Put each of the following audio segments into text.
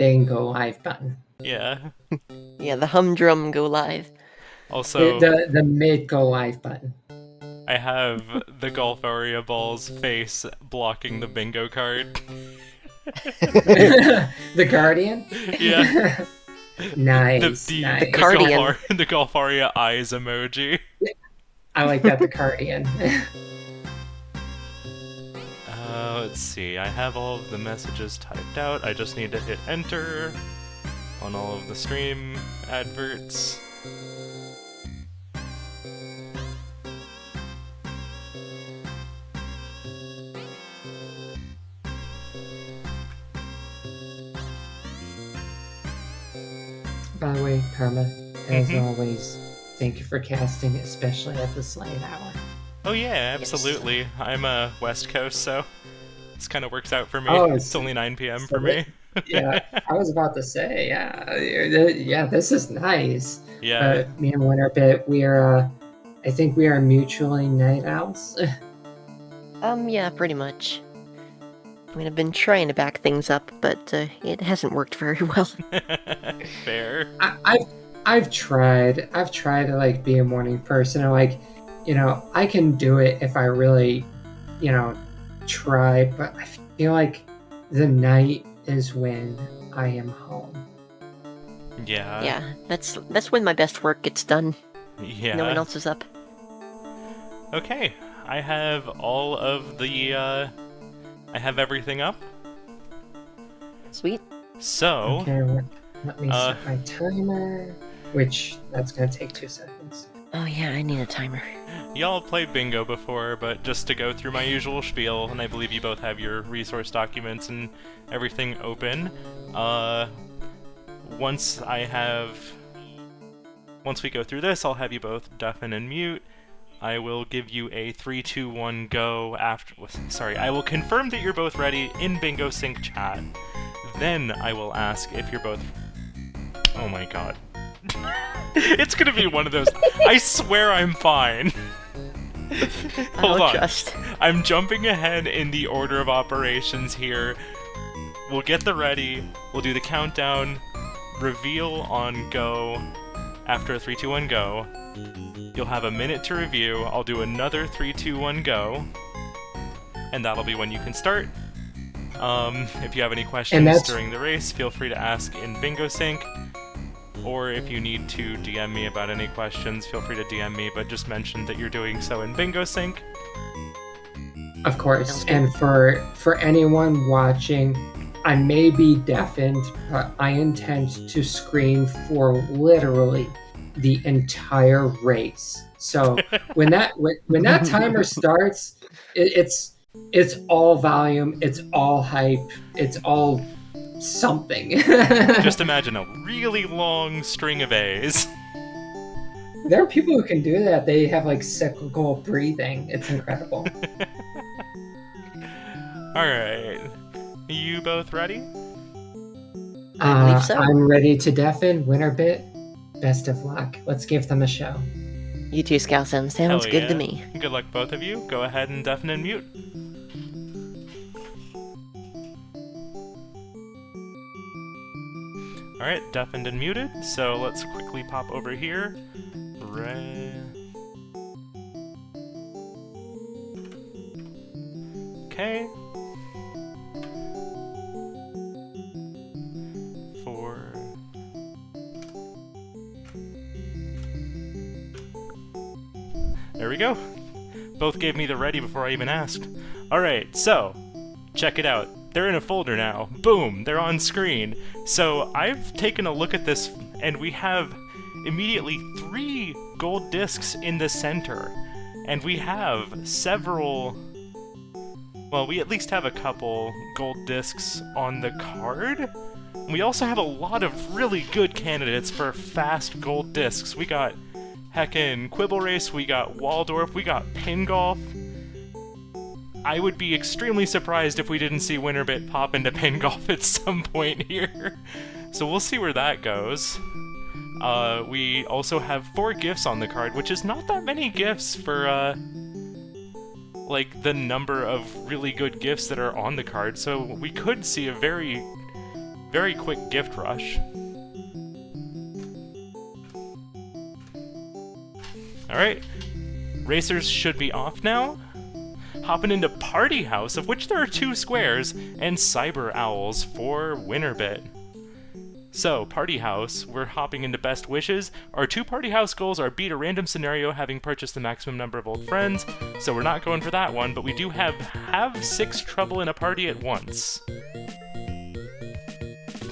then go live button. Yeah. Yeah, the humdrum go live. Also, The mid go live button. I have the golf area ball's face blocking the bingo card. The Guardian? Yeah. Nice, The nice. Cardian. the golf area eyes emoji. I like that, the Guardian. Let's see, I have all of the messages typed out. I just need to hit enter on all of the stream adverts. By the way, Karma, as always, thank you for casting, especially at this late hour. Oh yeah, absolutely. Yes. I'm West Coast, so this kind of works out for me. Oh, it's only 9 p.m. for me. Yeah, I was about to say, yeah, this is nice. Yeah. Me and WinnerBit, I think we are mutually night owls. Yeah, pretty much. I mean, I've been trying to back things up, but it hasn't worked very well. Fair. I've tried to like be a morning person, and like, I can do it if I really, try, but I feel like the night is when I am home. Yeah. Yeah, that's when my best work gets done. Yeah. No one else is up. Okay, I have all of the, I have everything up. Sweet. So... Okay, let me set my timer, which that's gonna take 2 seconds. Oh yeah, I need a timer. Y'all played bingo before, but just to go through my usual spiel, and I believe you both have your resource documents and everything open. Once we go through this, I'll have you both deafen and mute. I will give you a 3, 2, 1, go after... Sorry, I will confirm that you're both ready in Bingo Sync chat. Then I will ask if you're both... Oh my god. It's gonna be one of those... I swear I'm fine. Hold on. Trust. I'm jumping ahead in the order of operations here. We'll get the ready, we'll do the countdown, reveal on go, after a 3, 2, 1, go. You'll have a minute to review, I'll do another 3, 2, 1, go, and that'll be when you can start. If you have any questions during the race, feel free to ask in Bingo Sync, or if you need to DM me about any questions, feel free to DM me, but just mention that you're doing so in Bingo Sync. Of course, and for anyone watching, I may be deafened, but I intend to scream for literally the entire race. So when that timer starts, it's all volume, it's all hype, it's all something. Just imagine a really long string of A's. There are people who can do that. They have like cyclical breathing. It's incredible. Alright. You both ready? I believe so. I'm ready to deafen. WinnerBit, best of luck. Let's give them a show. You too, ScouSin. Sounds good to me. Good luck, both of you. Go ahead and deafen and mute. Alright, deafened and muted. So let's quickly pop over here. Okay. 4. There we go. Both gave me the ready before I even asked. Alright, so, check it out. They're in a folder now. Boom, they're on screen. So I've taken a look at this, and we have immediately 3 gold discs in the center. And we have several... Well, we at least have a couple gold discs on the card. We also have a lot of really good candidates for fast gold discs. We got heckin' Quibble Race, we got Waldorf, we got Pin Golf. I would be extremely surprised if we didn't see WinnerBit pop into Pin Golf at some point here. So we'll see where that goes. We also have 4 gifts on the card, which is not that many gifts for, like, the number of really good gifts that are on the card. So we could see a very very quick gift rush. Alright, racers should be off now. Hopping into Party House, of which there are 2 squares, and Cyber Owls for WinnerBit. So, Party House, we're hopping into Best Wishes. Our 2 Party House goals are beat a random scenario having purchased the maximum number of old friends, so we're not going for that one, but we do have 6 trouble in a party at once.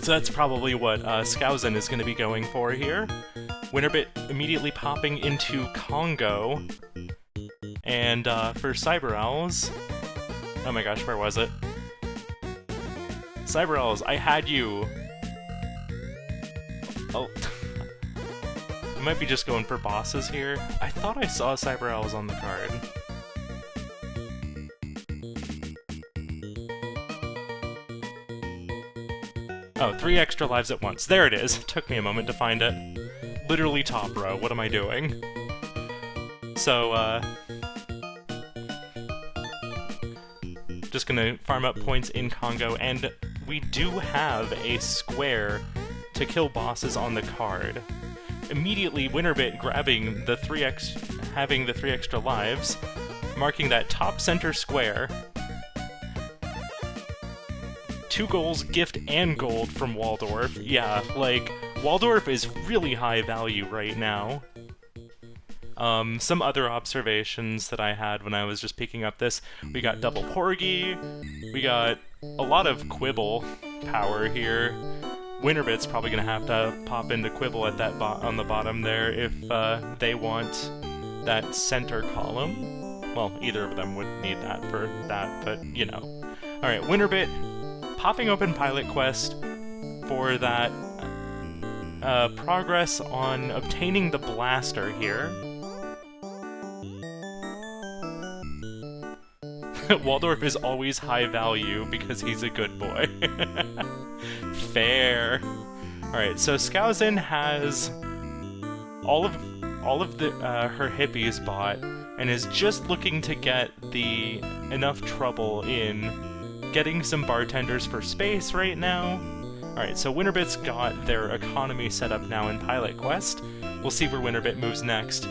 So that's probably what ScouSin is going to be going for here. WinnerBit immediately popping into Congo. And for Cyber Owls... Oh my gosh, where was it? Cyber Owls, I had you... Oh... I might be just going for bosses here. I thought I saw Cyber Owls on the card. Oh, 3 extra lives at once. There it is. Took me a moment to find it. Literally top row. What am I doing? So, just gonna farm up points in Congo, and we do have a square to kill bosses on the card. Immediately, WinnerBit grabbing the having the 3 extra lives, marking that top center square. 2 goals, gift, and gold from Waldorf. Yeah, like, Waldorf is really high value right now. Some other observations that I had when I was just picking up this, we got double Porgy, we got a lot of Quibble power here. WinnerBit's probably gonna have to pop into Quibble at that on the bottom there if they want that center column. Well, either of them would need that for that, but you know. Alright, WinnerBit popping open Pilot Quest for that progress on obtaining the blaster here. Waldorf is always high value because he's a good boy. Fair. Alright, so ScouSin has all of her hippies bought and is just looking to get enough trouble in getting some bartenders for space right now. Alright, so WinnerBit's got their economy set up now in Pilot Quest. We'll see where WinnerBit moves next.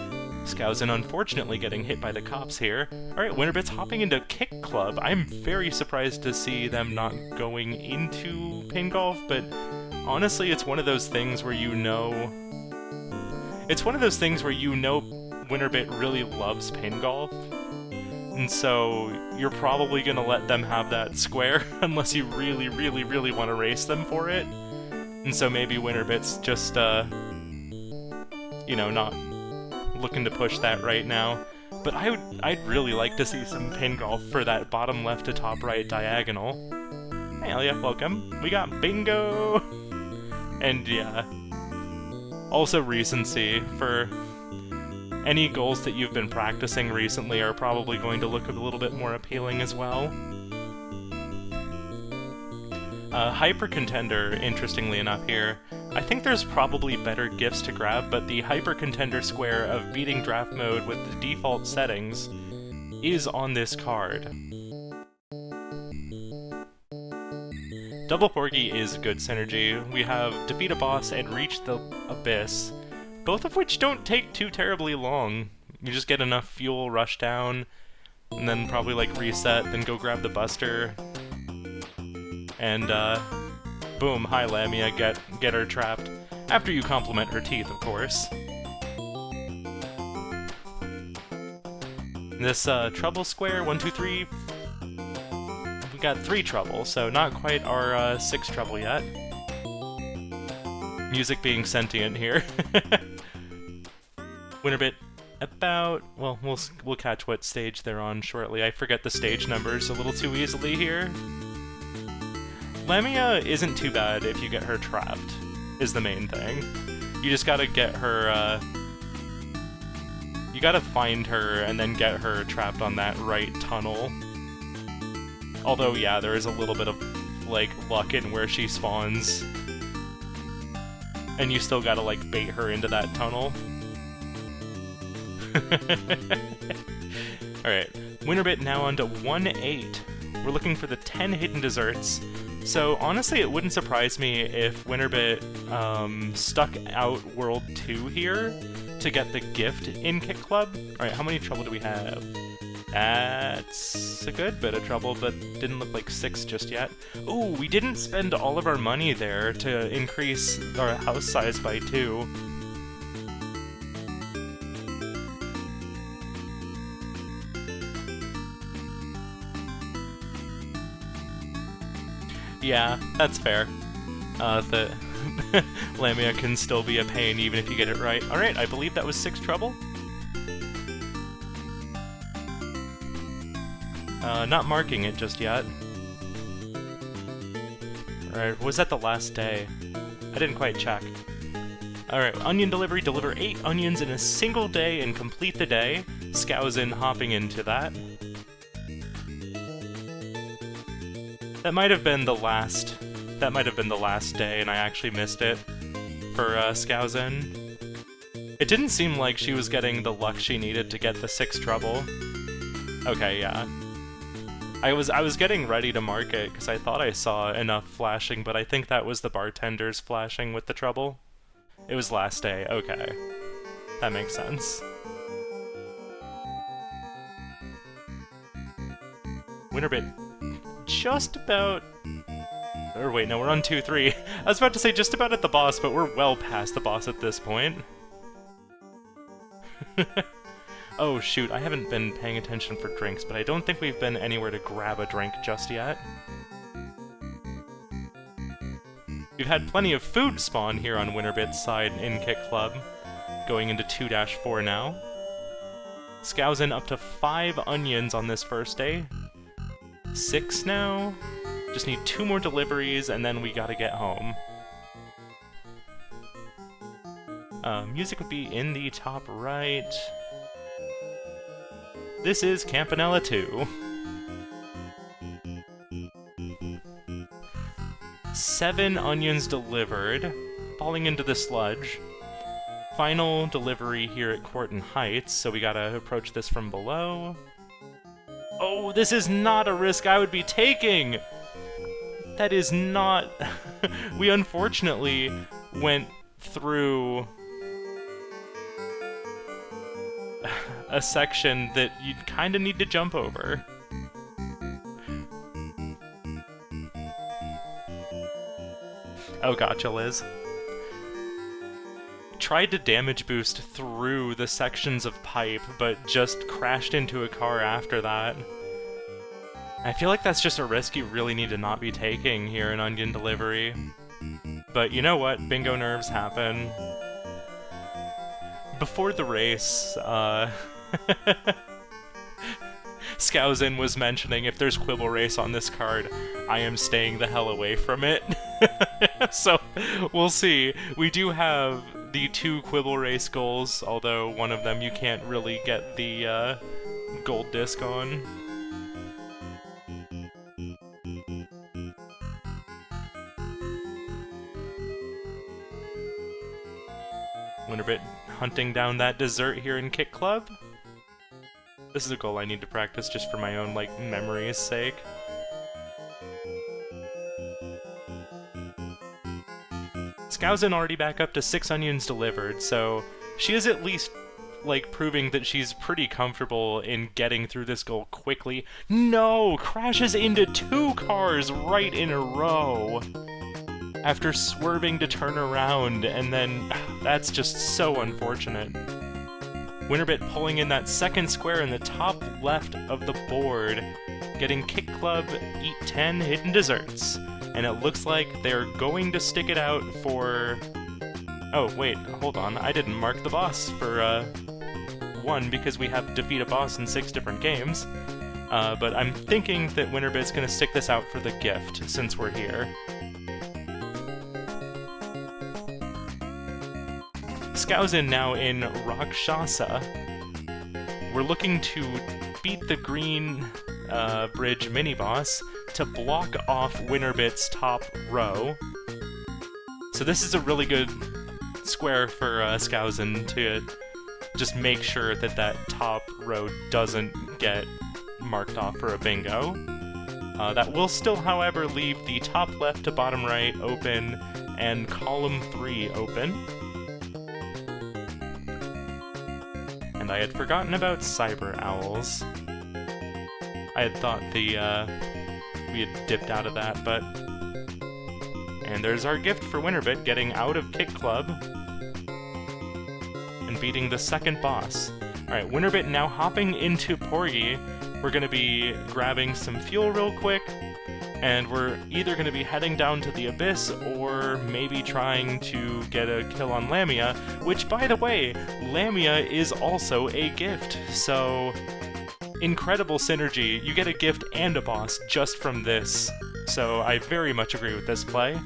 ScouSin unfortunately getting hit by the cops here. Alright, WinnerBit's hopping into Kick Club. I'm very surprised to see them not going into Pin Golf, but honestly, it's one of those things where you know... WinnerBit really loves Pin Golf. And so, you're probably gonna let them have that square, unless you really, really, really want to race them for it. And so maybe WinnerBit's just, you know, not looking to push that right now. But I'd really like to see some Pin Golf for that bottom left to top right diagonal. Hey Elliot, welcome. We got bingo! And yeah. Also recency for... Any goals that you've been practicing recently are probably going to look a little bit more appealing as well. Hyper Contender, interestingly enough here, I think there's probably better gifts to grab, but the Hyper Contender square of beating draft mode with the default settings is on this card. Double Porgy is good synergy. We have defeat a boss and reach the abyss. Both of which don't take too terribly long. You just get enough fuel, rush down, and then probably like reset, then go grab the buster. And boom, hi Lamia, get her trapped. After you compliment her teeth, of course. This trouble square, 1, 2, 3. We got 3 trouble, so not quite our 6 trouble yet. Music being sentient here. WinnerBit about... Well, we'll catch what stage they're on shortly. I forget the stage numbers a little too easily here. Lamia isn't too bad if you get her trapped, is the main thing. You just gotta get her, you gotta find her and then get her trapped on that right tunnel. Although, yeah, there is a little bit of, like, luck in where she spawns. And you still gotta, like, bait her into that tunnel. Alright, WinnerBit now on to 1-8. We're looking for the 10 hidden desserts. So honestly, it wouldn't surprise me if WinnerBit stuck out World 2 here to get the gift in Kick Club. Alright, how many trouble do we have? That's a good bit of trouble, but didn't look like 6 just yet. Ooh, we didn't spend all of our money there to increase our house size by 2. Yeah, that's fair. The Lamia can still be a pain even if you get it right. Alright, I believe that was 6 trouble. Not marking it just yet. Alright, was that the last day? I didn't quite check. Alright, onion delivery, deliver 8 onions in a single day and complete the day. ScouSin hopping into that. That might have been the last day, and I actually missed it for ScouSin. It didn't seem like she was getting the luck she needed to get the 6 trouble. Okay, yeah. I was getting ready to mark it because I thought I saw enough flashing, but I think that was the bartenders flashing with the trouble. It was last day. Okay, that makes sense. WinnerBit. Just about... Or wait, no, we're on 2-3. I was about to say just about at the boss, but we're well past the boss at this point. Oh shoot, I haven't been paying attention for drinks, but I don't think we've been anywhere to grab a drink just yet. We've had plenty of food spawn here on WinnerBit's side in Kick Club, going into 2-4 now. ScouSin up to 5 onions on this first day. 6 now. Just need 2 more deliveries, and then we gotta get home. Music would be in the top right. This is Campanella 2. 7 onions delivered, falling into the sludge. Final delivery here at Corton Heights, so we gotta approach this from below. Oh, this is not a risk I would be taking! That is not... We unfortunately went through a section that you'd kind of need to jump over. Oh, gotcha, Liz. Tried to damage boost through the sections of pipe, but just crashed into a car after that. I feel like that's just a risk you really need to not be taking here in Onion Delivery. But you know what? Bingo nerves happen. Before the race, ScouSin was mentioning if there's Quibble Race on this card, I am staying the hell away from it. So, we'll see. We do have the 2 Quibble Race goals, although one of them you can't really get the gold disc on. WinnerBit hunting down that dessert here in Kick Club. This is a goal I need to practice just for my own, like, memory's sake. ScouSin already back up to 6 onions delivered, so she is at least, like, proving that she's pretty comfortable in getting through this goal quickly. No! Crashes into 2 cars right in a row! After swerving to turn around, and then... That's just so unfortunate. WinnerBit pulling in that second square in the top left of the board, getting Kick Club, Eat 10 hidden desserts. And it looks like they're going to stick it out for... Oh, wait, hold on, I didn't mark the boss for, 1 because we have defeat a boss in 6 different games. But I'm thinking that WinnerBit's gonna stick this out for the gift, since we're here. ScouSin now in Rakshasa. We're looking to beat the green bridge mini-boss to block off WinnerBit's top row. So this is a really good square for ScouSin to just make sure that that top row doesn't get marked off for a bingo. That will still, however, leave the top left to bottom right open and column 3 open. And I had forgotten about Cyber Owls. I had thought we had dipped out of that, but... And there's our gift for WinnerBit, getting out of Kick Club and beating the second boss. Alright, WinnerBit now hopping into Porgy. We're going to be grabbing some fuel real quick, and we're either going to be heading down to the Abyss, or maybe trying to get a kill on Lamia, which, by the way, Lamia is also a gift, so... Incredible synergy. You get a gift and a boss just from this, so I very much agree with this play.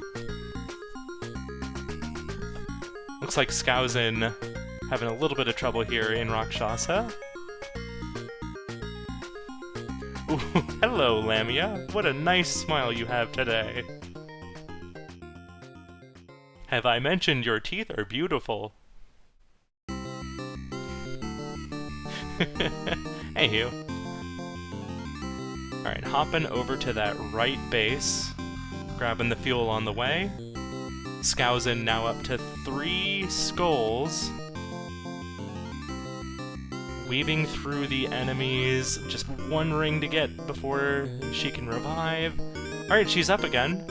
Looks like ScouSin having a little bit of trouble here in Rakshasa. Ooh, hello, Lamia. What a nice smile you have today. Have I mentioned your teeth are beautiful? Hey, Hugh. Alright, hopping over to that right base, grabbing the fuel on the way. ScouSin now up to 3 skulls. Weaving through the enemies, just one ring to get before she can revive. Alright, she's up again.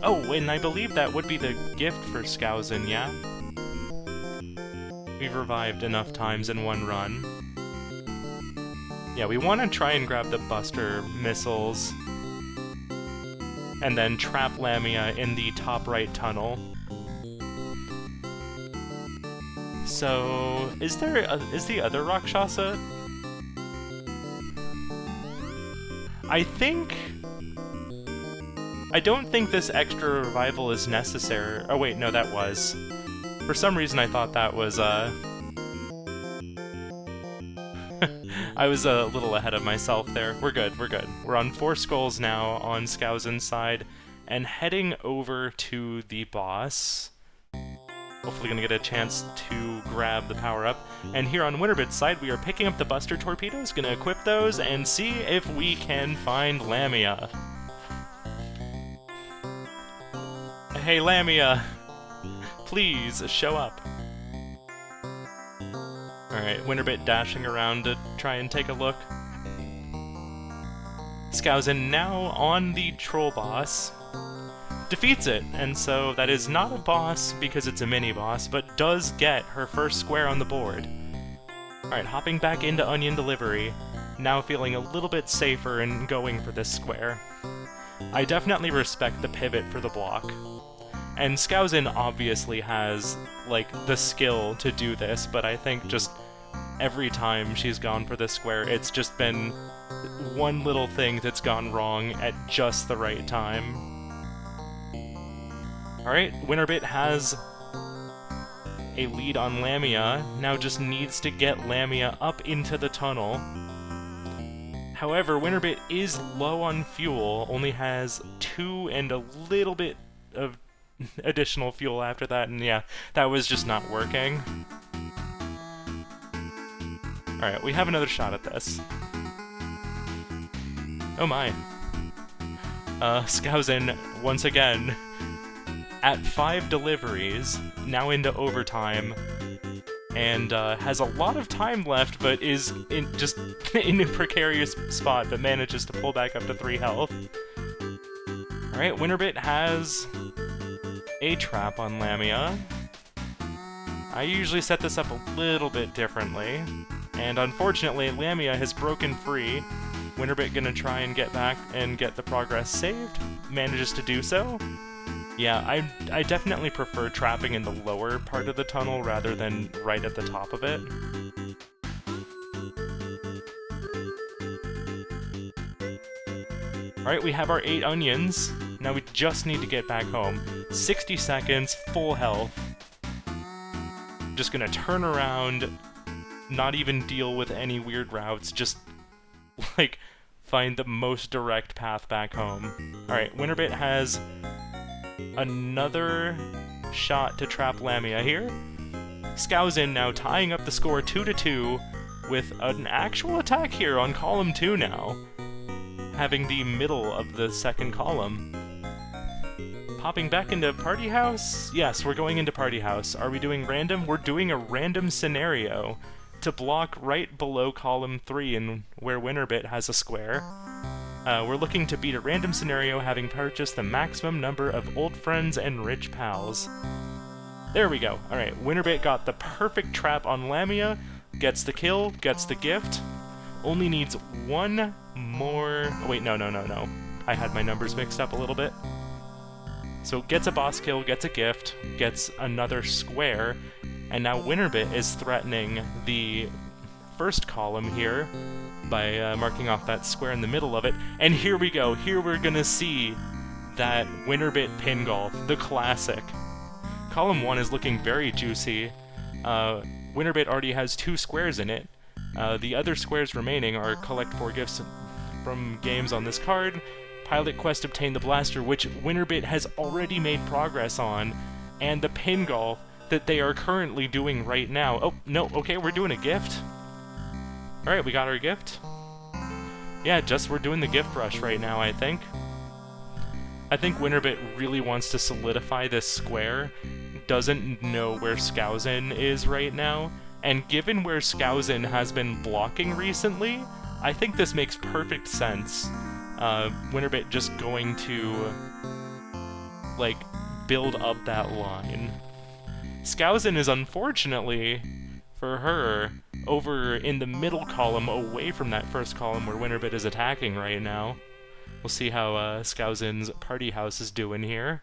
Oh, and I believe that would be the gift for ScouSin, yeah? We've revived enough times in one run. Yeah, we want to try and grab the Buster missiles, and then trap Lamia in the top right tunnel. So, is the other Rakshasa? I don't think this extra revival is necessary. Oh wait, no, that was. For some reason I thought that was, I was a little ahead of myself there. We're good, we're good. We're on 4 skulls now on ScouSin's side, and heading over to the boss. Hopefully gonna get a chance to grab the power-up. And here on WinnerBit's side, we are picking up the Buster Torpedoes, gonna equip those, and see if we can find Lamia. Hey, Lamia! Please, show up. Alright, WinnerBit dashing around to try and take a look. ScouSin now on the troll boss. Defeats it, and so that is not a boss because it's a mini-boss, but does get her first square on the board. Alright, hopping back into Onion Delivery, now feeling a little bit safer in going for this square. I definitely respect the pivot for the block. And ScouSin obviously has, like, the skill to do this, but I think just every time she's gone for this square, it's just been one little thing that's gone wrong at just the right time. Alright, WinnerBit has a lead on Lamia, now just needs to get Lamia up into the tunnel. However, WinnerBit is low on fuel, only has 2 and a little bit of additional fuel after that, and yeah, that was just not working. Alright, we have another shot at this. Oh my. ScouSin, once again, at 5 deliveries, now into overtime, and has a lot of time left, but is just in a precarious spot, but manages to pull back up to 3 health. Alright, WinnerBit has a trap on Lamia. I usually set this up a little bit differently, and unfortunately Lamia has broken free. WinnerBit gonna try and get back and get the progress saved. Manages to do so. Yeah, I definitely prefer trapping in the lower part of the tunnel rather than right at the top of it. Alright, we have our 8 onions. Now we just need to get back home. 60 seconds, full health. Just gonna turn around, not even deal with any weird routes, just, like, find the most direct path back home. Alright, WinnerBit has another shot to trap Lamia here. ScouSin now tying up the score 2-2 with an actual attack here on column 2 now. having the middle of the second column. Popping back into Party House? Yes, we're going into Party House. Are we doing random? We're doing a random scenario to block right below column 3 and where WinnerBit has a square. We're looking to beat a random scenario having purchased the maximum number of old friends and rich pals. There we go. Alright, WinnerBit got the perfect trap on Lamia, gets the kill, gets the gift. Only needs one more... Oh, wait, no. I had my numbers mixed up a little bit. So gets a boss kill, gets a gift, gets another square, and now WinnerBit is threatening the first column here by marking off that square in the middle of it. And here we go. Here we're gonna see that WinnerBit pin golf, the classic. Column 1 is looking very juicy. WinnerBit already has 2 squares in it. The other squares remaining are collect 4 gifts from games on this card, Pilot Quest obtain the blaster, which WinnerBit has already made progress on, and the pin golf that they are currently doing right now. Oh, no, okay, we're doing a gift. Alright, we got our gift. Yeah, we're doing the gift rush right now, I think. I think WinnerBit really wants to solidify this square, doesn't know where ScouSin is right now, and given where ScouSin has been blocking recently, I think this makes perfect sense. WinnerBit just going to, like, build up that line. ScouSin is unfortunately, for her, over in the middle column away from that first column where WinnerBit is attacking right now. We'll see how ScouSin's Party House is doing here.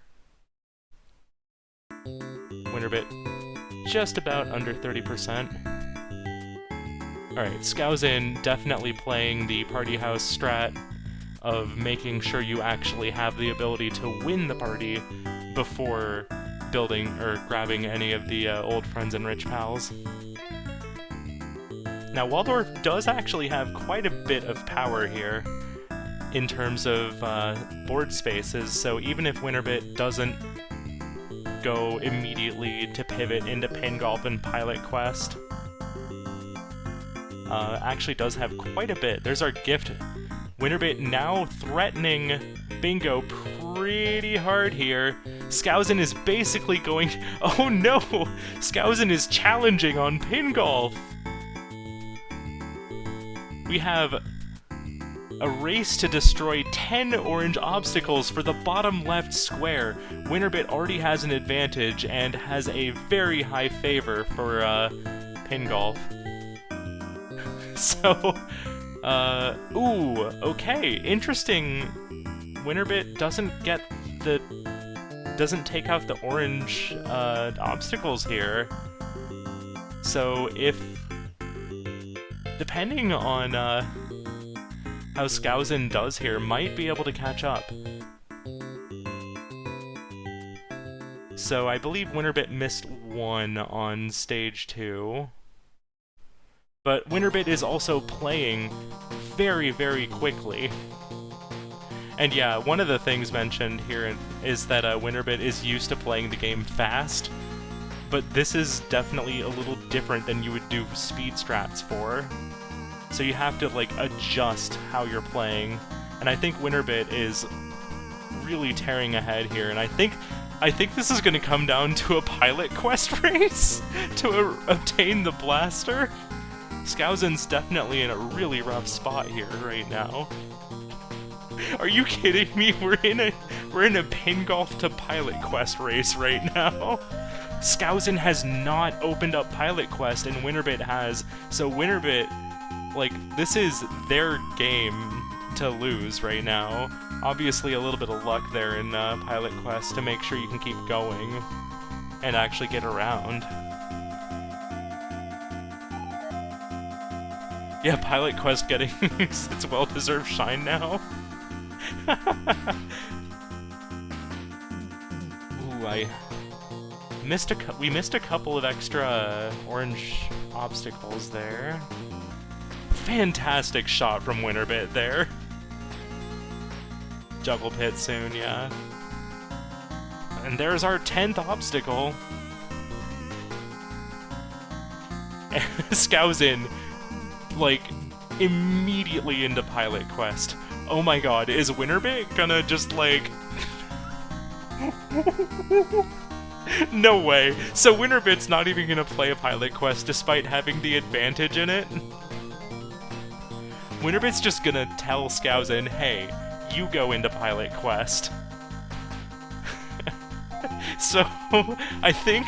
WinnerBit just about under 30%. Alright, ScouSin definitely playing the Party House strat of making sure you actually have the ability to win the party before building or grabbing any of the old friends and rich pals. Now, Waldorf does actually have quite a bit of power here in terms of board spaces, so even if WinnerBit doesn't go immediately to pivot into Pin Golf and Pilot Quest, actually does have quite a bit. There's our gift. WinnerBit now threatening Bingo pretty hard here. ScouSin is basically going... Oh no! ScouSin is challenging on Pin Golf! We have a race to destroy 10 orange obstacles for the bottom left square. WinnerBit already has an advantage and has a very high favor for Pin Golf. So, ooh, okay, interesting. WinnerBit doesn't take out the orange obstacles here. So if, depending on how ScouSin does here, might be able to catch up. So I believe WinnerBit missed 1 on stage 2. But WinnerBit is also playing very, very quickly. And yeah, one of the things mentioned here is that WinnerBit is used to playing the game fast, but this is definitely a little different than you would do speed strats for. So you have to, like, adjust how you're playing, and I think WinnerBit is really tearing ahead here, and I think this is going to come down to a Pilot Quest race to obtain the blaster. ScouSin's definitely in a really rough spot here right now. Are you kidding me? We're in a Pin Golf to Pilot Quest race right now. ScouSin has not opened up Pilot Quest and WinnerBit has, so WinnerBit, like, this is their game to lose right now. Obviously a little bit of luck there in Pilot Quest to make sure you can keep going and actually get around. Yeah, Pilot Quest getting its well-deserved shine now. Ooh, we missed a couple of extra orange obstacles there. Fantastic shot from WinnerBit there. Juggle pit soon, yeah. And there's our 10th obstacle. ScouSin, like, immediately into Pilot Quest. Oh my god, is WinnerBit gonna just, like... No way! So WinnerBit's not even gonna play a pilot quest despite having the advantage in it? WinnerBit's just gonna tell ScouSin, hey, you go into pilot quest. So, I think...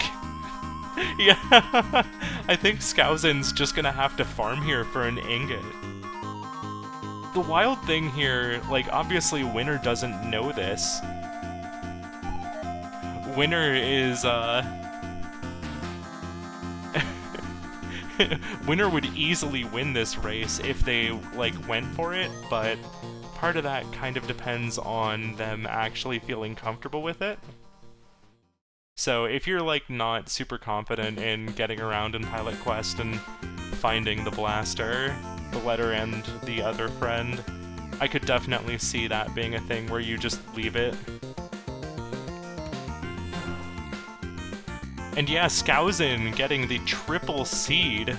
Yeah, I think ScouSin's just gonna have to farm here for an ingot. The wild thing here, like, obviously Winner doesn't know this. Winner is, Winner would easily win this race if they, like, went for it, but part of that kind of depends on them actually feeling comfortable with it. So if you're, like, not super confident in getting around in Pilot Quest and finding the blaster, the letter, and the other friend, I could definitely see that being a thing where you just leave it. And yeah, ScouSin getting the triple seed.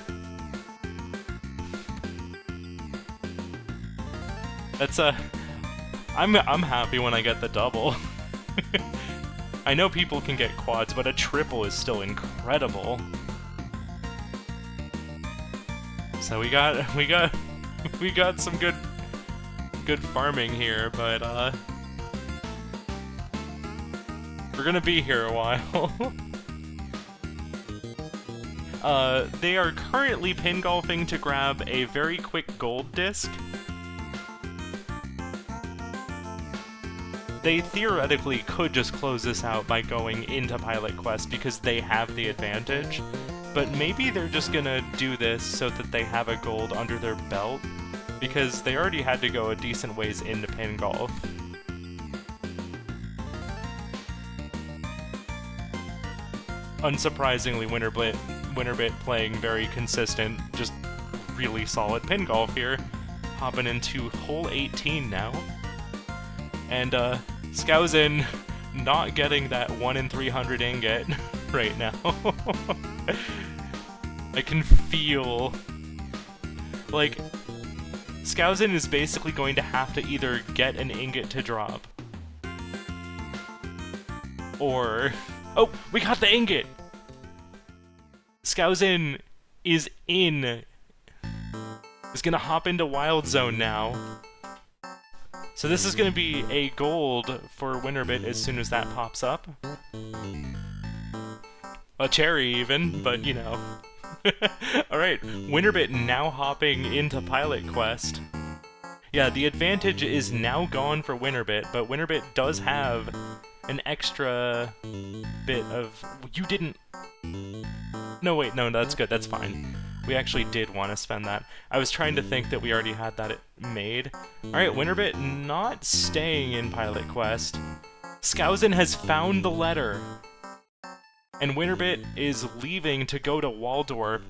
That's I'm happy when I get the double. I know people can get quads, but a triple is still incredible. So we got some good farming here, but we're gonna be here a while. They are currently pin golfing to grab a very quick gold disc. They theoretically could just close this out by going into Pilot Quest because they have the advantage, but maybe they're just gonna do this so that they have a gold under their belt, because they already had to go a decent ways into pin golf. Unsurprisingly, WinnerBit playing very consistent, just really solid pin golf here, hopping into hole 18 now. And ScouSin not getting that 1 in 300 ingot right now. I can feel... like, ScouSin is basically going to have to either get an ingot to drop, or... Oh, we got the ingot! ScouSin is in. Is gonna hop into Wild Zone now. So this is gonna be a gold for WinnerBit as soon as that pops up. A cherry even, but you know. Alright, WinnerBit now hopping into Pilot Quest. Yeah, the advantage is now gone for WinnerBit, but WinnerBit does have an extra bit of... You didn't... No, wait, no, that's good, that's fine. We actually did want to spend that. I was trying to think that we already had that made. Alright, WinnerBit not staying in Pilot Quest. ScouSin has found the letter. And WinnerBit is leaving to go to Waldorf,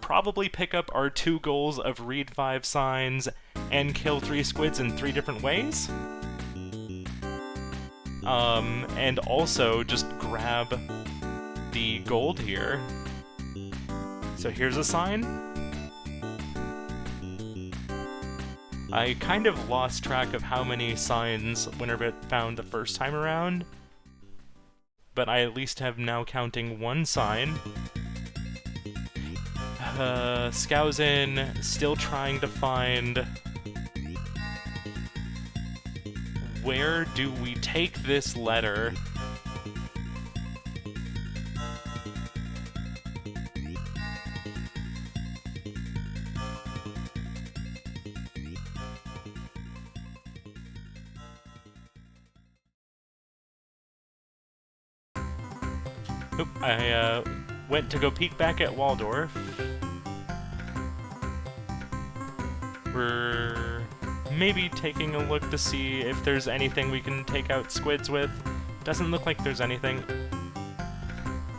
probably pick up our 2 goals of read 5 signs and kill 3 squids in 3 different ways? And also just grab the gold here. So here's a sign. I kind of lost track of how many signs WinnerBit found the first time around, but I at least have now counting 1 sign. ScouSin still trying to find... Where do we take this letter? Oop, I went to go peek back at Waldorf. We're maybe taking a look to see if there's anything we can take out squids with. Doesn't look like there's anything.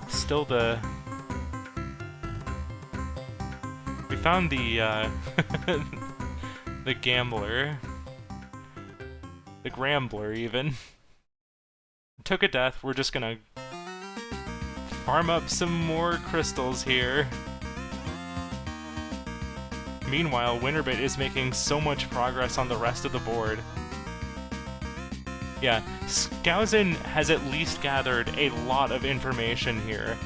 Still the... We found the, the gambler. The Grambler, even. Took a death, we're just gonna farm up some more crystals here. Meanwhile, WinnerBit is making so much progress on the rest of the board. Yeah, ScouSin has at least gathered a lot of information here.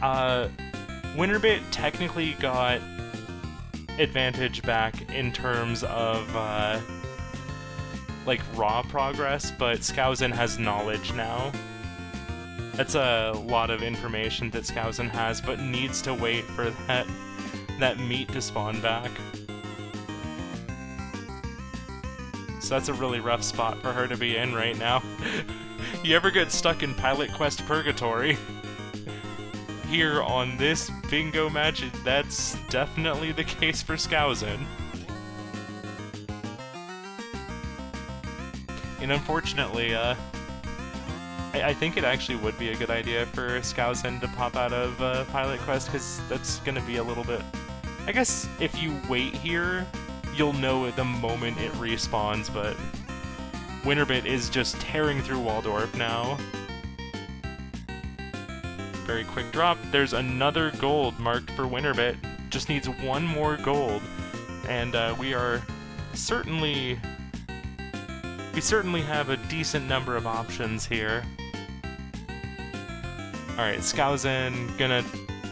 WinnerBit technically got advantage back in terms of, like, raw progress, but ScouSin has knowledge now. That's a lot of information that ScouSin has, but needs to wait for that meat to spawn back. So that's a really rough spot for her to be in right now. You ever get stuck in Pilot Quest Purgatory? Here on this bingo match, that's definitely the case for ScouSin. And unfortunately, I think it actually would be a good idea for ScouSin to pop out of Pilot Quest, because that's going to be a little bit... I guess if you wait here, you'll know at the moment it respawns, but WinnerBit is just tearing through Waldorf now. Very quick drop. There's another gold marked for WinnerBit. Just needs one more gold, and we certainly have a decent number of options here. Alright, ScouSin gonna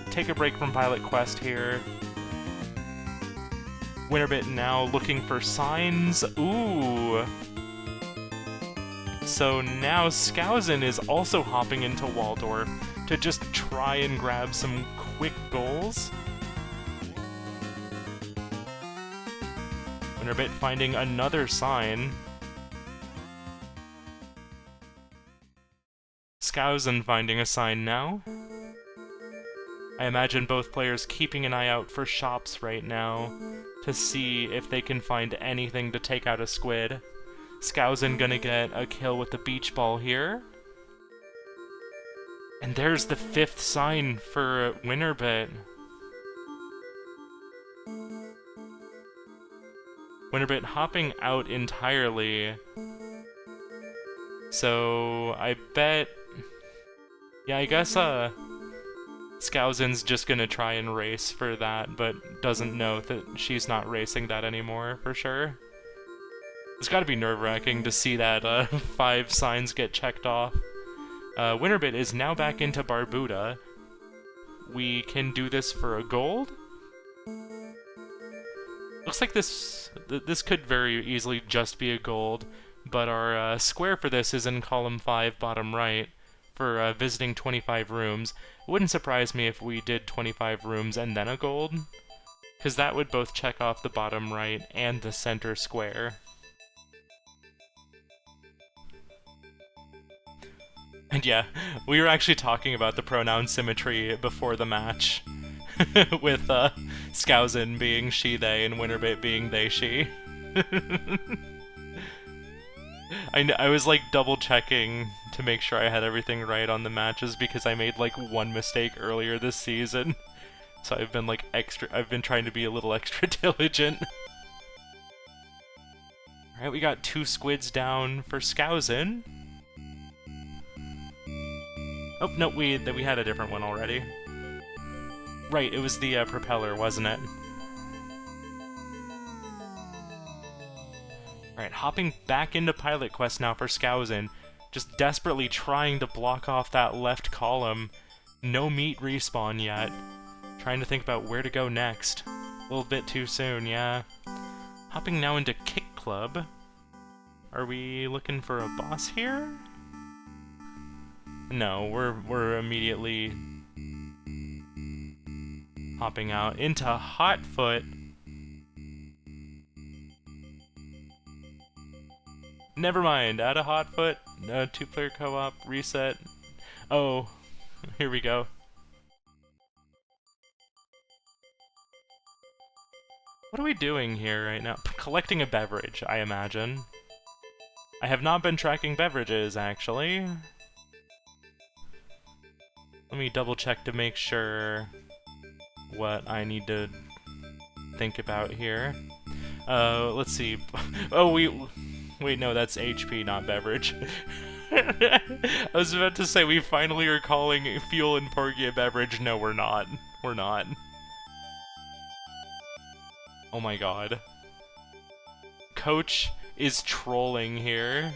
take a break from Pilot Quest here. WinnerBit now looking for signs. Ooh! So now ScouSin is also hopping into Waldorf to just try and grab some quick goals. WinnerBit finding another sign. ScouSin finding a sign now. I imagine both players keeping an eye out for shops right now to see if they can find anything to take out a squid. ScouSin gonna get a kill with the beach ball here. And there's the 5th sign for WinnerBit. WinnerBit hopping out entirely. So I bet... Yeah, I guess ScouSin's just gonna try and race for that, but doesn't know that she's not racing that anymore, for sure. It's gotta be nerve-wracking to see that 5 signs get checked off. WinnerBit is now back into Barbuda. We can do this for a gold? Looks like this could very easily just be a gold, but our square for this is in column 5, bottom right, for visiting 25 rooms. It wouldn't surprise me if we did 25 rooms and then a gold, because that would both check off the bottom right and the center square. And yeah, we were actually talking about the pronoun symmetry before the match, with ScouSin being she, they, and WinnerBit being they, she. I was like double checking to make sure I had everything right on the matches because I made like one mistake earlier this season. So I've been like I've been trying to be a little extra diligent. Alright, we got 2 squids down for ScouSin. Oh, no, we had a different one already. Right, it was the propeller, wasn't it? Alright, hopping back into Pilot Quest now for ScouSin. Just desperately trying to block off that left column. No meat respawn yet. Trying to think about where to go next. A little bit too soon, yeah. Hopping now into Kick Club. Are we looking for a boss here? No, we're immediately hopping out into Hotfoot. Never mind, add a Hotfoot, 2-player co-op, reset. Oh, here we go. What are we doing here right now? Collecting a beverage, I imagine. I have not been tracking beverages, actually. Let me double check to make sure what I need to think about here. Let's see. Oh, wait, no, that's HP, not beverage. I was about to say, we finally are calling fuel and porgy a beverage. No, we're not. We're not. Oh my god. Coach is trolling here.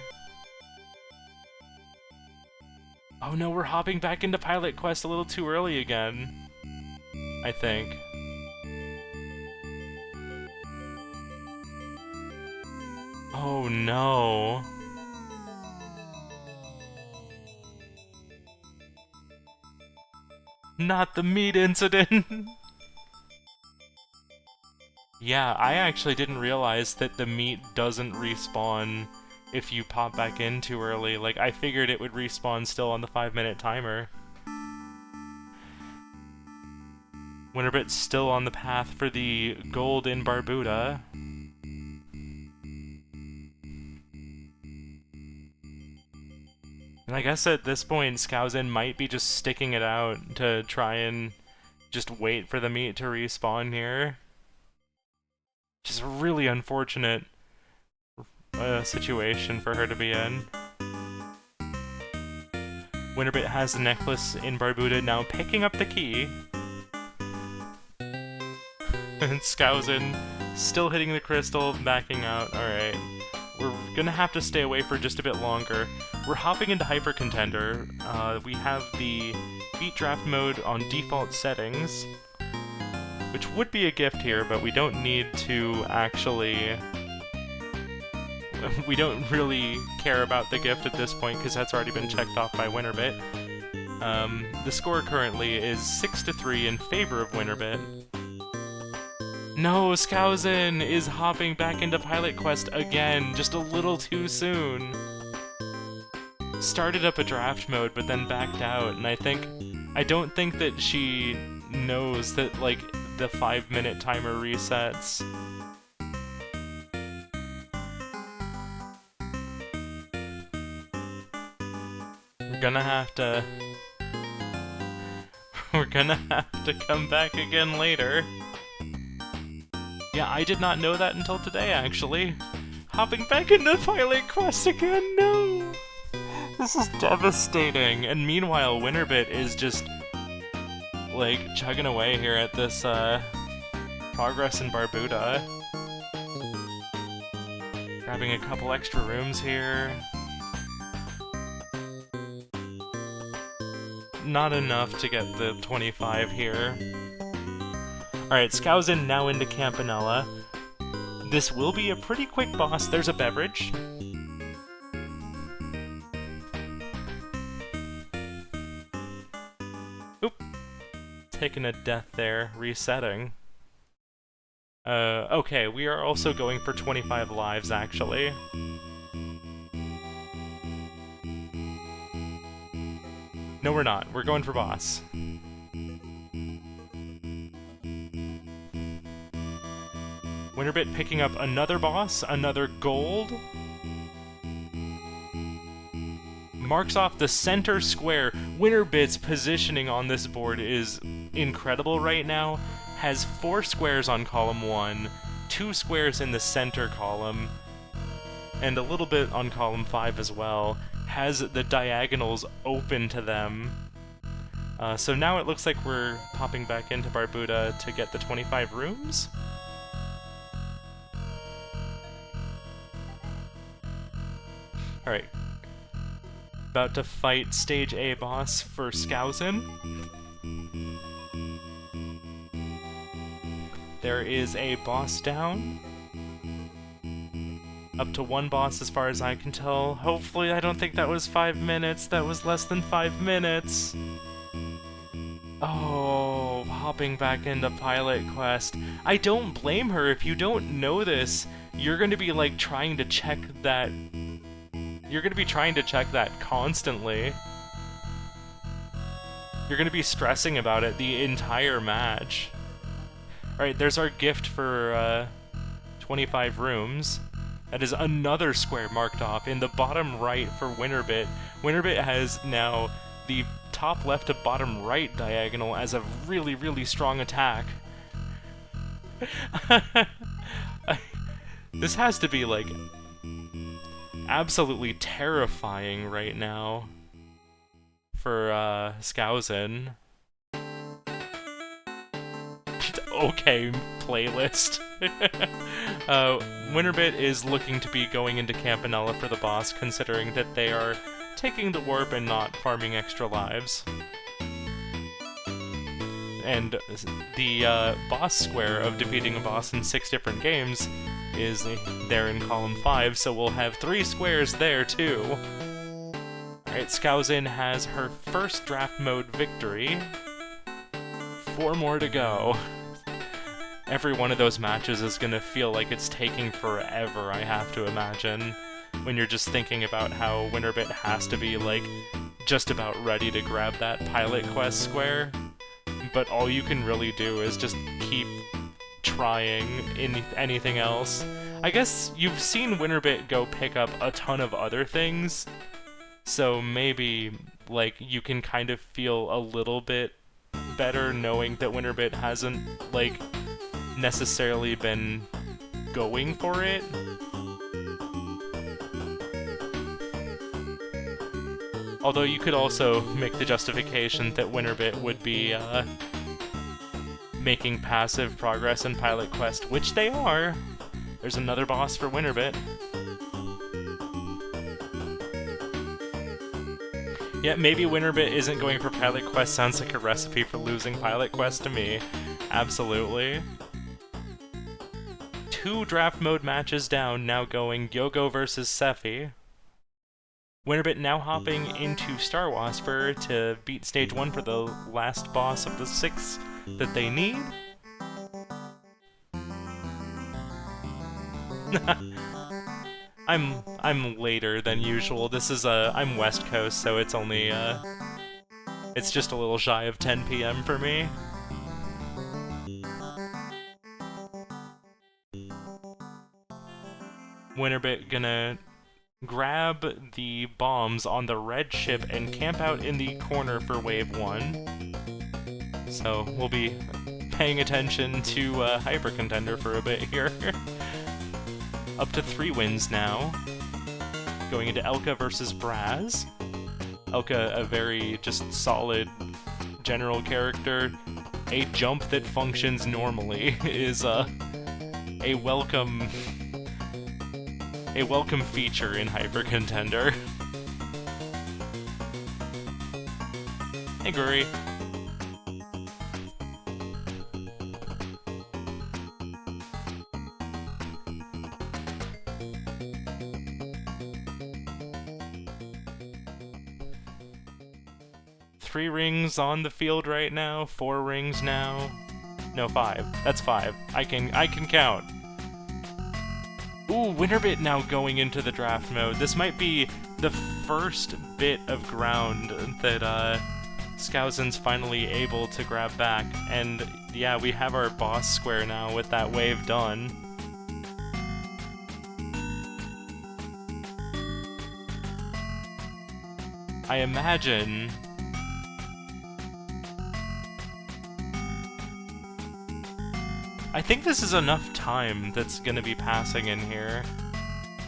Oh no, we're hopping back into Pilot Quest a little too early again. I think. Oh no. Not the meat incident! Yeah, I actually didn't realize that the meat doesn't respawn if you pop back in too early. Like, I figured it would respawn still on the 5-minute timer. WinnerBit's still on the path for the gold in Barbuda. And I guess at this point, ScouSin might be just sticking it out to try and just wait for the meat to respawn here. Which is a really unfortunate situation for her to be in. WinnerBit has the necklace in Barbuda, now picking up the key. And ScouSin still hitting the crystal, backing out. Alright. We're gonna have to stay away for just a bit longer. We're hopping into Hyper Contender. We have the beat draft mode on default settings, which would be a gift here, but we don't need to actually... We don't really care about the gift at this point, because that's already been checked off by WinnerBit. The score currently is 6-3 in favor of WinnerBit. No, ScouSin is hopping back into Pilot Quest again, just a little too soon. Started up a draft mode, but then backed out, and I don't think that she knows that, like, the 5-minute timer resets. We're gonna have to come back again later. Yeah, I did not know that until today, actually. Hopping back into Pilot Quest again, no! This is devastating, and meanwhile, WinnerBit is just, like, chugging away here at this, progress in Barbuda. Grabbing a couple extra rooms here. Not enough to get the 25 here. Alright, ScouSin now into Campanella. This will be a pretty quick boss. There's a beverage. Oop. Taking a death there, resetting. Okay, we are also going for 25 lives, actually. No, we're not. We're going for boss. WinnerBit picking up another boss, another gold. Marks off the center square. WinnerBit's positioning on this board is incredible right now. Has 4 squares on column 1, 2 squares in the center column, and a little bit on column 5 as well. Has the diagonals open to them. So now it looks like we're popping back into Barbuda to get the 25 rooms. Alright. About to fight Stage A boss for ScouSin. There is a boss down. Up to 1 boss as far as I can tell. Hopefully, I don't think that was 5 minutes. That was less than 5 minutes. Oh, hopping back into Pilot Quest. I don't blame her. If you don't know this, you're going to be, like, trying to check that... You're going to be trying to check that constantly. You're going to be stressing about it the entire match. Alright, there's our gift for 25 rooms. That is another square marked off in the bottom right for WinnerBit. WinnerBit has now the top left to bottom right diagonal as a really, really strong attack. This has to be like... absolutely terrifying right now for ScouSin. Okay, playlist. WinnerBit is looking to be going into Campanella for the boss, considering that they are taking the warp and not farming extra lives. And the boss square of defeating a boss in 6 different games is there in column 5, so we'll have 3 squares there too. Alright, ScouSin has her first draft mode victory. 4 more to go. Every one of those matches is gonna feel like it's taking forever, I have to imagine, when you're just thinking about how WinnerBit has to be, like, just about ready to grab that pilot quest square. But all you can really do is just keep trying in anything else. I guess you've seen WinnerBit go pick up a ton of other things, so maybe, like, you can kind of feel a little bit better knowing that WinnerBit hasn't, like, necessarily been going for it. Although you could also make the justification that WinnerBit would be making passive progress in Pilot Quest, which they are. There's another boss for WinnerBit. Yeah, maybe WinnerBit isn't going for Pilot Quest. Sounds like a recipe for losing Pilot Quest to me. Absolutely. 2 draft mode matches down, now going Yogo versus Sephi. WinnerBit now hopping into Star Wasper to beat stage 1 for the last boss of the 6 that they need. I'm later than usual. This is I'm West Coast, so it's only it's just a little shy of 10 PM for me. WinnerBit gonna grab the bombs on the red ship and camp out in the corner for wave 1. So we'll be paying attention to Hyper Contender for a bit here. Up to 3 wins now. Going into Elka versus Braz. Elka, a very just solid general character. A jump that functions normally is a welcome feature in Hyper Contender. Hey, Guri. Three rings on the field right now, 4 rings now. No, 5. That's 5. I can count. Ooh, WinnerBit now going into the draft mode. This might be the first bit of ground that ScouSin's finally able to grab back. And yeah, we have our boss square now with that wave done. I imagine I think this is enough time that's gonna be passing in here.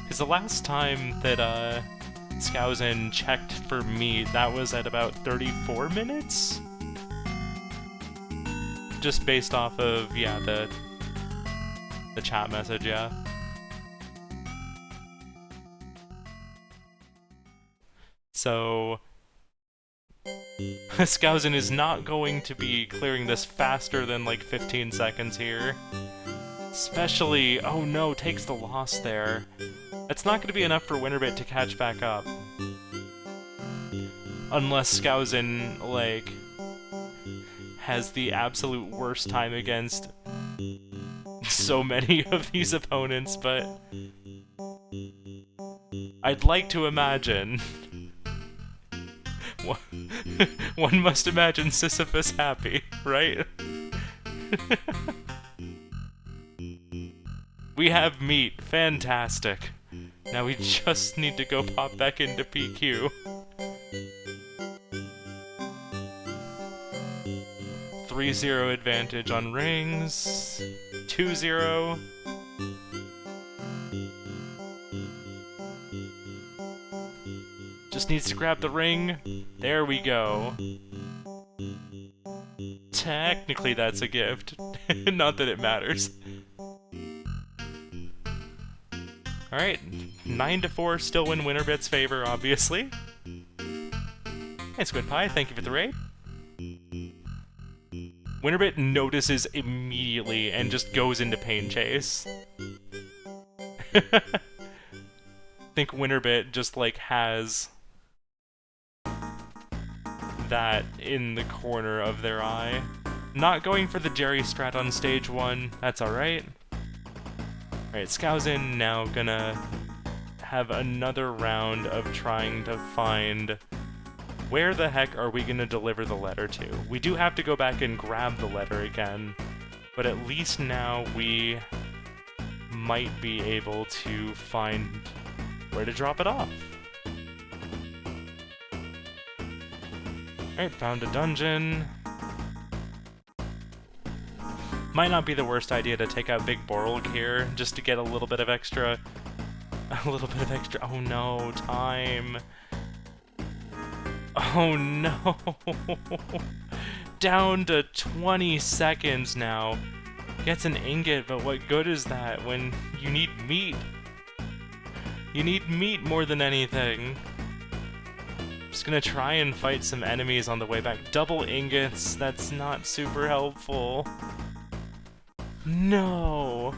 Because the last time that ScouSin checked for me, that was at about 34 minutes? Just based off of, yeah, the chat message, yeah. So ScouSin is not going to be clearing this faster than like 15 seconds here. Especially, oh no, takes the loss there. That's not going to be enough for WinnerBit to catch back up. Unless ScouSin, like, has the absolute worst time against so many of these opponents, but I'd like to imagine. One must imagine Sisyphus happy, right? We have meat. Fantastic. Now we just need to go pop back into PQ. 3-0 advantage on rings. 2-0. Just needs to grab the ring. There we go. Technically that's a gift. Not that it matters. Alright, 9-4, still in WinnerBit's favor, obviously. Hey, Squid Pie, thank you for the raid. WinnerBit notices immediately and just goes into Pain Chase. I think WinnerBit just, like, has that in the corner of their eye. Not going for the Jerry strat on stage 1, that's alright. Alright, ScouSin now gonna have another round of trying to find where the heck are we gonna deliver the letter to. We do have to go back and grab the letter again, but at least now we might be able to find where to drop it off. Alright, found a dungeon. Might not be the worst idea to take out Big Borlg here, just to get a little bit of extra... oh no, time. Oh no! Down to 20 seconds now. Gets an ingot, but what good is that when you need meat? You need meat more than anything. Just gonna try and fight some enemies on the way back. Double ingots, that's not super helpful. No!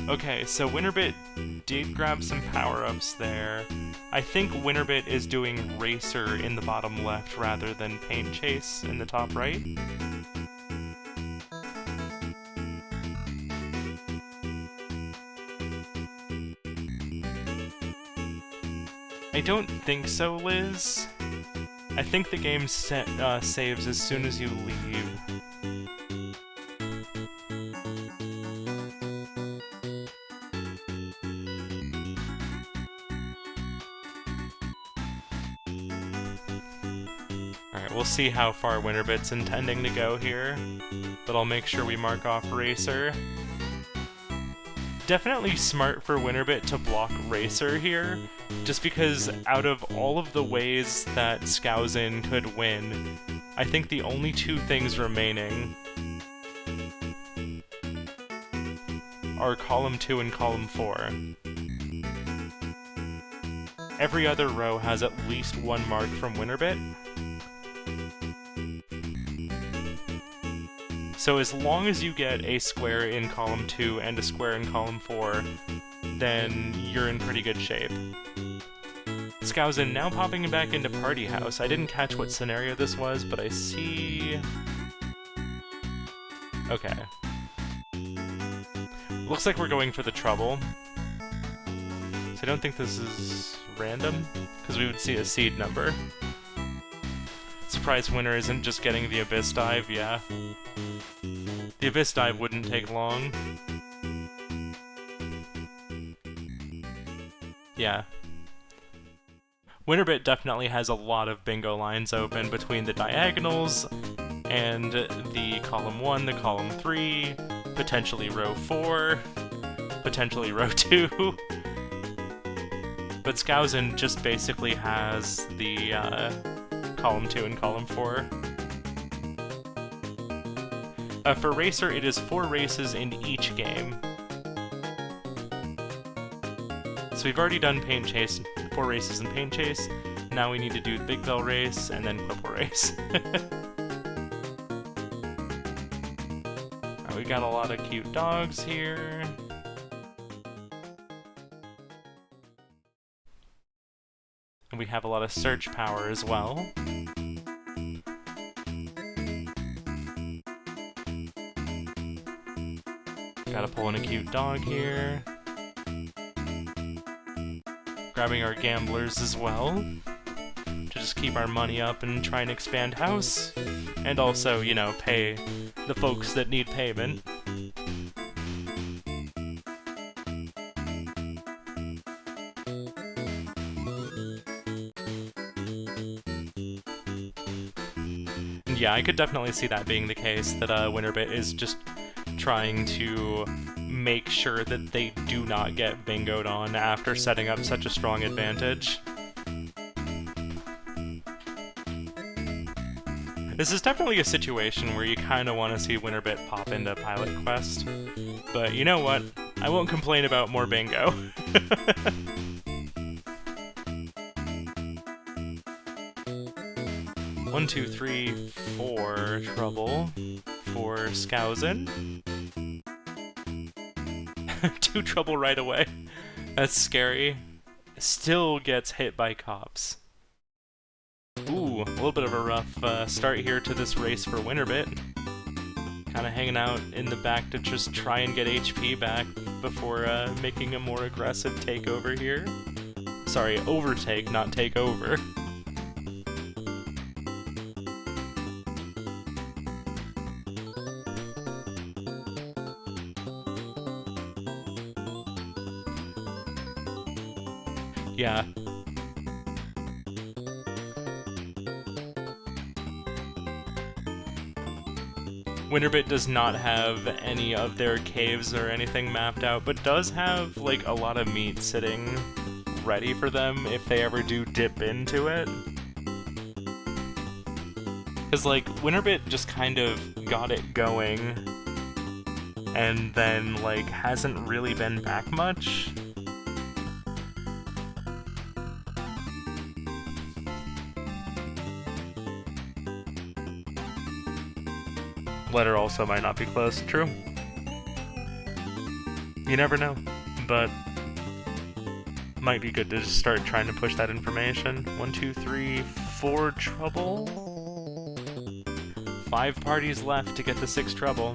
Okay, so WinnerBit did grab some power-ups there. I think WinnerBit is doing Racer in the bottom left rather than Pain Chase in the top right. I don't think so, Liz. I think the game saves as soon as you leave. Alright, we'll see how far WinnerBit's intending to go here, but I'll make sure we mark off Racer. Definitely smart for WinnerBit to block Racer here, just because out of all of the ways that ScouSin could win, I think the only two things remaining are column 2 and column 4. Every other row has at least one mark from WinnerBit. So as long as you get a square in column 2 and a square in column 4, then you're in pretty good shape. ScouSin now popping back into Party House. I didn't catch what scenario this was, but I see... Okay. Looks like we're going for the trouble. So I don't think this is random, because we would see a seed number. Surprised Winner isn't just getting the Abyss Dive, yeah. The Abyss Dive wouldn't take long. Yeah. WinnerBit definitely has a lot of bingo lines open between the diagonals and the column 1, the column 3, potentially row 4, potentially row 2. But ScouSin just basically has the column 2 and column 4. For Racer, it is 4 races in each game. So we've already done Pain Chase, 4 races in Pain Chase. Now we need to do the Big Bell race and then Quipple race. We got a lot of cute dogs here. And we have a lot of search power as well. Gotta pull in a cute dog here. Grabbing our gamblers as well, to just keep our money up and try and expand house. And also, you know, pay the folks that need payment. Yeah, I could definitely see that being the case, that WinnerBit is just trying to make sure that they do not get bingoed on after setting up such a strong advantage. This is definitely a situation where you kind of want to see WinnerBit pop into Pilot Quest, but you know what? I won't complain about more bingo. 1, 2, 3, 4 trouble for ScouSin. 2 trouble right away. That's scary. Still gets hit by cops. Ooh, a little bit of a rough start here to this race for WinnerBit. Kind of hanging out in the back to just try and get HP back before making a more aggressive takeover here. Sorry, overtake, not take over. Yeah. WinnerBit does not have any of their caves or anything mapped out, but does have, like, a lot of meat sitting ready for them if they ever do dip into it. Because, like, WinnerBit just kind of got it going, and then, like, hasn't really been back much. Letter also might not be close. True. You never know, but might be good to just start trying to push that information. 1, 2, 3, 4 trouble. 5 parties left to get the 6 trouble.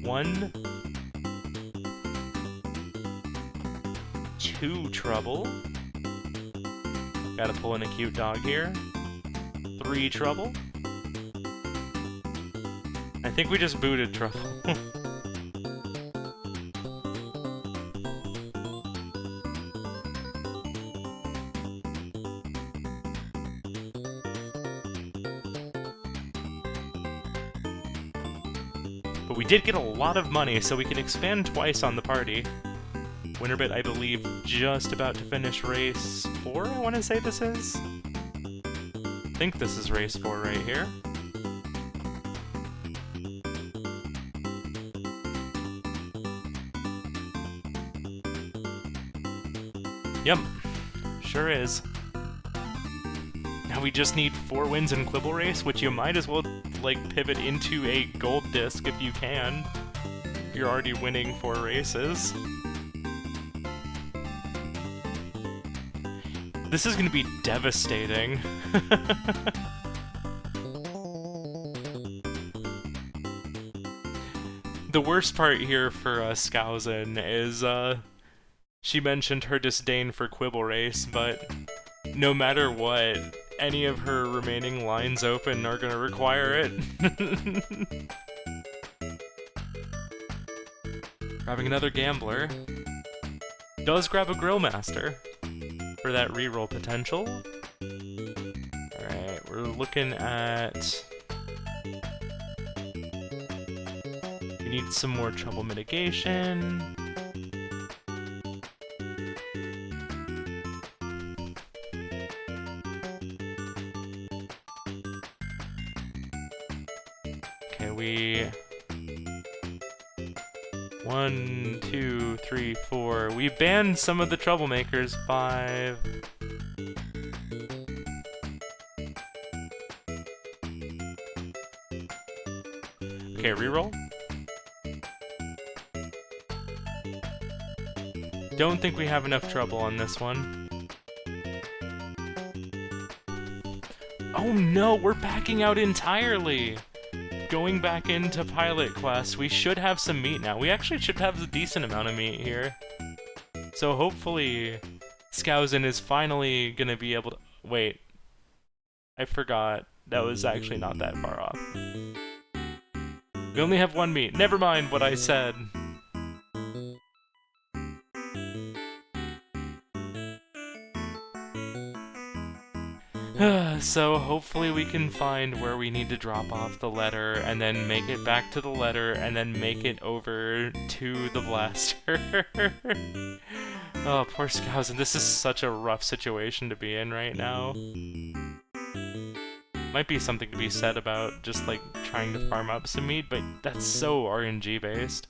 1, 2 trouble. Gotta pull in a cute dog here. 3 trouble. I think we just booted trouble. But we did get a lot of money, so we can expand twice on the party. WinnerBit, I believe, just about to finish race 4, I want to say this is? I think this is race 4 right here. Yep, sure is. Now we just need 4 wins in Quibble Race, which you might as well, like, pivot into a gold disc if you can. If you're already winning 4 races. This is gonna be devastating. The worst part here for ScouSin is, she mentioned her disdain for Quibble Race, but no matter what, any of her remaining lines open are gonna require it. Grabbing another Gambler. Does grab a Grillmaster for that reroll potential. Alright, we're looking at... We need some more trouble mitigation. We 1, 2, 3, 4. We banned some of the troublemakers. 5. Okay, reroll. Don't think we have enough trouble on this one. Oh no, we're backing out entirely! Going back into Pilot Quest, we should have some meat now. We actually should have a decent amount of meat here. So hopefully ScouSin is finally gonna be able to... Wait. I forgot. That was actually not that far off. We only have 1 meat. Never mind what I said. So hopefully we can find where we need to drop off the letter, and then make it back to the letter, and then make it over to the blaster. Oh, poor ScouSin, this is such a rough situation to be in right now. Might be something to be said about just, like, trying to farm up some meat, but that's so RNG based.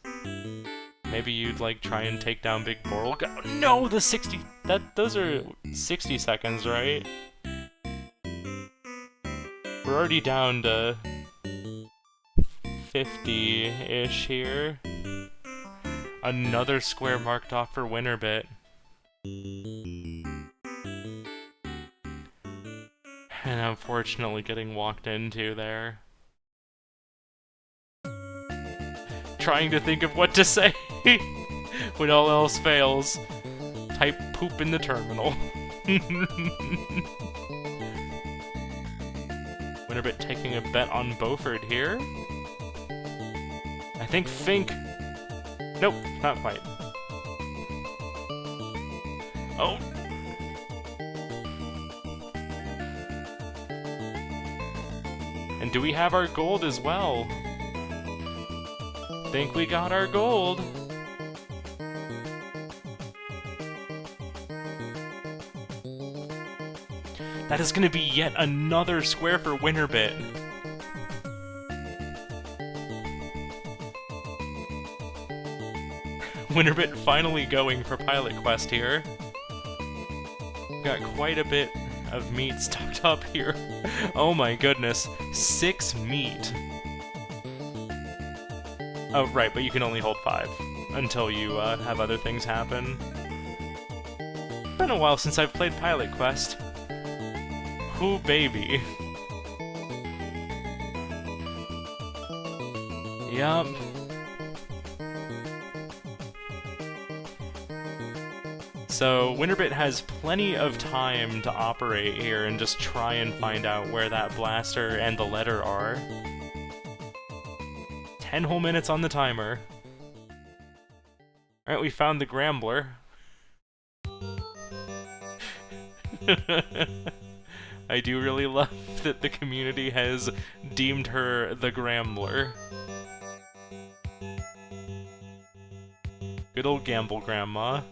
Maybe you'd, like, try and take down Big Boral. No, the 60... Those are 60 seconds, right? We're already down to 50-ish here. Another square marked off for WinnerBit. And unfortunately getting walked into there. Trying to think of what to say when all else fails. Type poop in the terminal. WinnerBit taking a bet on Beaufort here. I think Fink... Nope, not quite. Oh! And do we have our gold as well? Think we got our gold. That is gonna be yet another square for WinnerBit. WinnerBit finally going for Pilot Quest here. Got quite a bit of meat stocked up here. Oh my goodness, 6 meat. Oh, right, but you can only hold 5 until you have other things happen. Been a while since I've played Pilot Quest. Ooh, baby. Yup. So, WinnerBit has plenty of time to operate here and just try and find out where that blaster and the letter are. 10 whole minutes on the timer. Alright, we found the Grambler. I do really love that the community has deemed her the Grambler. Good old Gamble Grandma.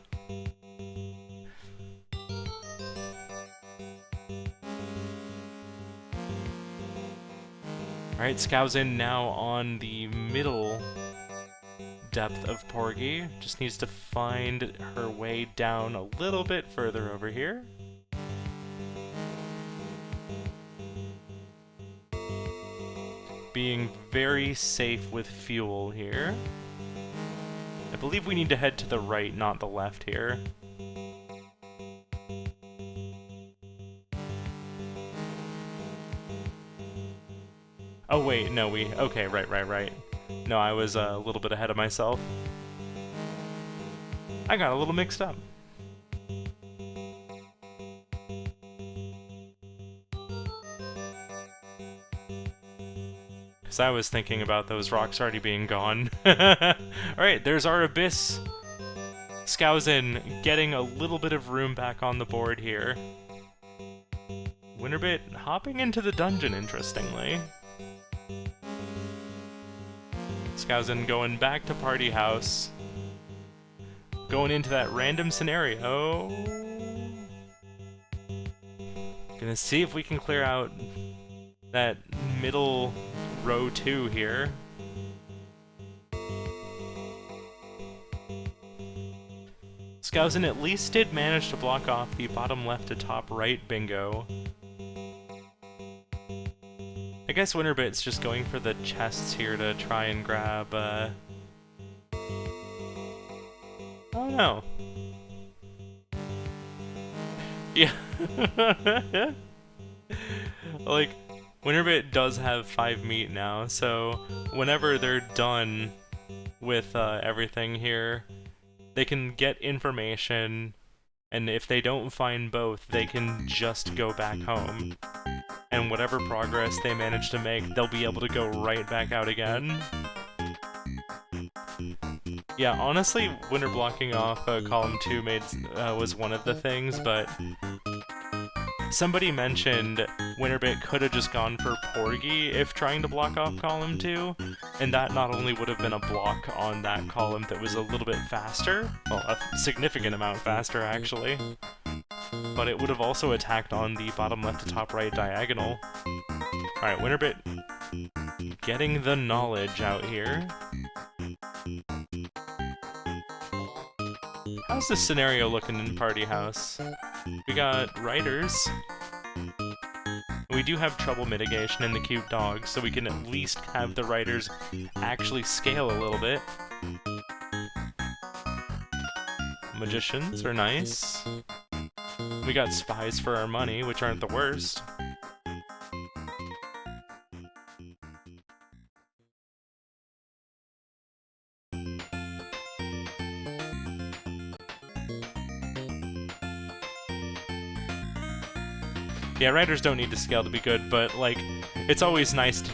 Alright, ScouSin now on the middle depth of Porgy. Just needs to find her way down a little bit further over here. Being very safe with fuel here. I believe we need to head to the right, not the left here. Oh wait, no, okay, right. No, I was a little bit ahead of myself. I got a little mixed up. Because I was thinking about those rocks already being gone. Alright, there's our Abyss. ScouSin getting a little bit of room back on the board here. WinnerBit hopping into the dungeon, interestingly. ScouSin going back to Party House. Going into that random scenario. Gonna see if we can clear out that middle row 2 here. ScouSin at least did manage to block off the bottom left to top right bingo. I guess WinnerBit's just going for the chests here to try and grab, oh no. Yeah. Like, WinnerBit does have 5 meat now, so whenever they're done with everything here, they can get information, and if they don't find both, they can just go back home. And whatever progress they manage to make, they'll be able to go right back out again. Yeah, honestly, winter blocking off column 2 was one of the things, but Somebody mentioned WinnerBit could have just gone for Porgy if trying to block off column 2, and that not only would have been a block on that column that was a little bit faster, well, a significant amount faster actually, but it would have also attacked on the bottom left to top right diagonal. Alright, WinnerBit getting the knowledge out here. How's this scenario looking in Party House? We got writers. We do have trouble mitigation in the cute dog, so we can at least have the writers actually scale a little bit. Magicians are nice. We got spies for our money, which aren't the worst. Yeah, writers don't need to scale to be good, but, like, it's always nice to...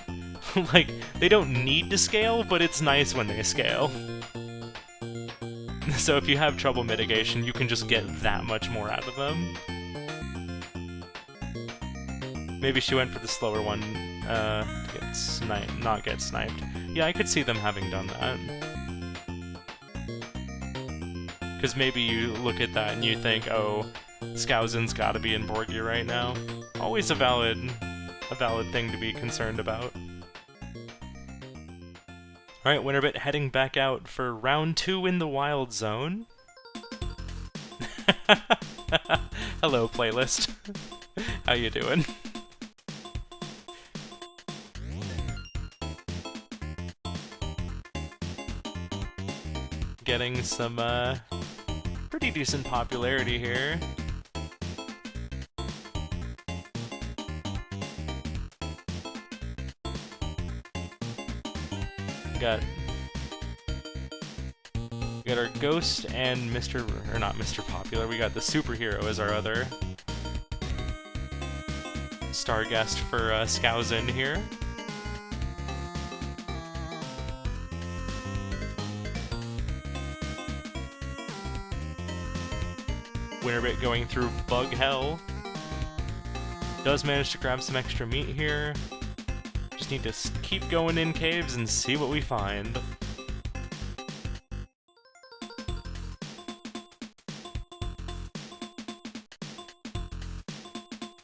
like, they don't need to scale, but it's nice when they scale. So if you have trouble mitigation, you can just get that much more out of them. Maybe she went for the slower one, to get sniped, not get sniped. Yeah, I could see them having done that. Because maybe you look at that and you think, oh, ScouSin's gotta be in Borgia right now. Always a valid thing to be concerned about. Alright, WinnerBit heading back out for round 2 in the Wild Zone. Hello, playlist. How you doing? Getting some, pretty decent popularity here. Got our Ghost and not Mr. Popular, we got the Superhero as our other star guest for ScouSin here. WinnerBit going through bug hell. Does manage to grab some extra meat here. Just need to keep going in caves and see what we find.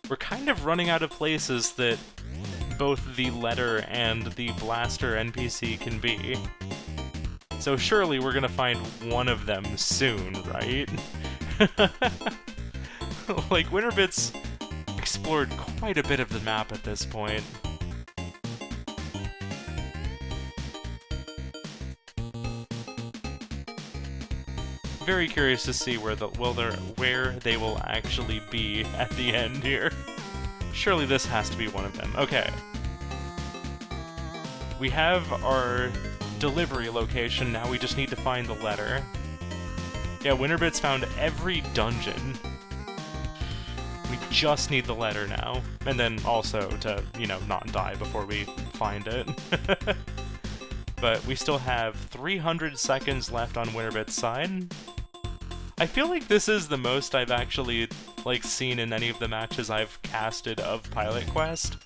We're kind of running out of places that both the letter and the blaster NPC can be. So surely we're gonna find one of them soon, right? Like, WinnerBit's explored quite a bit of the map at this point. Very curious to see where they will actually be at the end here. Surely this has to be one of them. Okay. We have our delivery location, now we just need to find the letter. Yeah, WinnerBit's found every dungeon. We just need the letter now. And then also to, you know, not die before we find it. But we still have 300 seconds left on WinnerBit's side. I feel like this is the most I've actually, like, seen in any of the matches I've casted of Pilot Quest.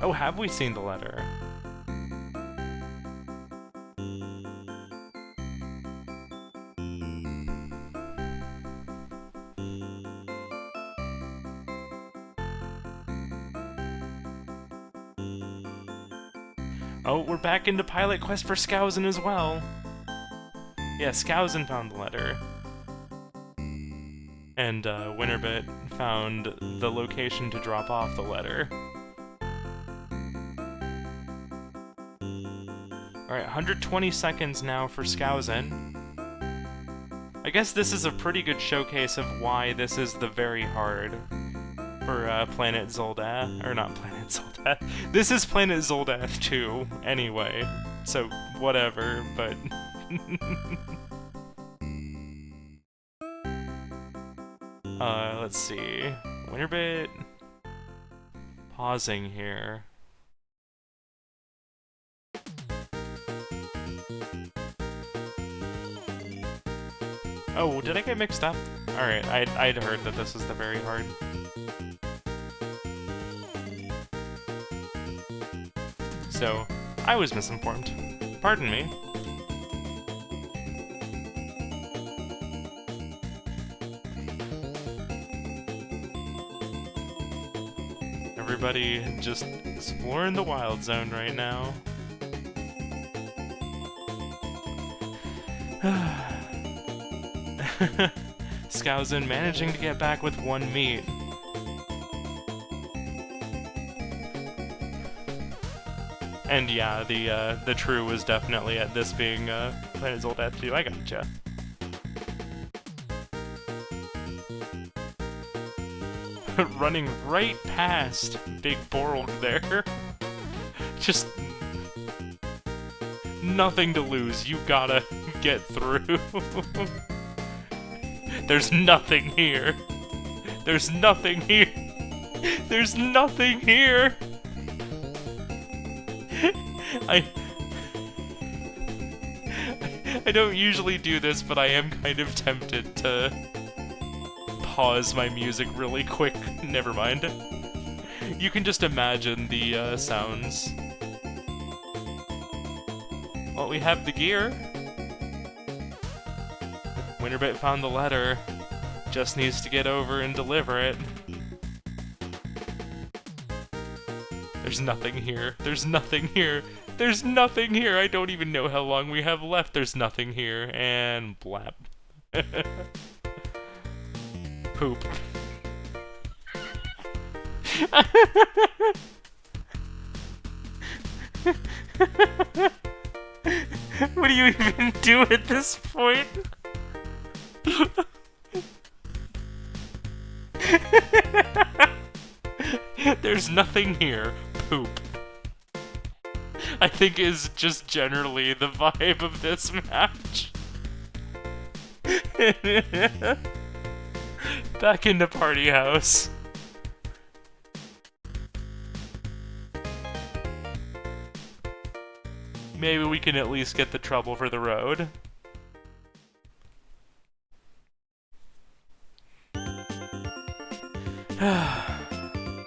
Oh, have we seen the letter? Oh, we're back into Pilot Quest for ScouSin as well. Yeah, ScouSin found the letter. And WinnerBit found the location to drop off the letter. Alright, 120 seconds now for ScouSin. I guess this is a pretty good showcase of why this is the very hard for Planet Zoldath, or not Planet Zoldath. This is Planet Zoldath 2, anyway, so whatever, but... let's see... WinnerBit... Pausing here... Oh, did I get mixed up? Alright, I'd heard that this was the very hard. So, I was misinformed. Pardon me. Everybody just exploring the wild zone right now. ScouSin managing to get back with 1 meat. And yeah, the true was definitely at this being Planet's old attitude. I gotcha. Running right past Big Borg there. Just nothing to lose. You gotta get through. There's nothing here. There's nothing here. There's nothing here. I don't usually do this, but I am kind of tempted to pause my music really quick. Never mind. You can just imagine the sounds. Well, we have the gear. WinnerBit found the letter. Just needs to get over and deliver it. There's nothing here. There's nothing here. There's nothing here. I don't even know how long we have left. There's nothing here. And blap. Poop. What do you even do at this point? There's nothing here. Poop. I think is just generally the vibe of this match. Back into Party House. Maybe we can at least get the trouble for the road.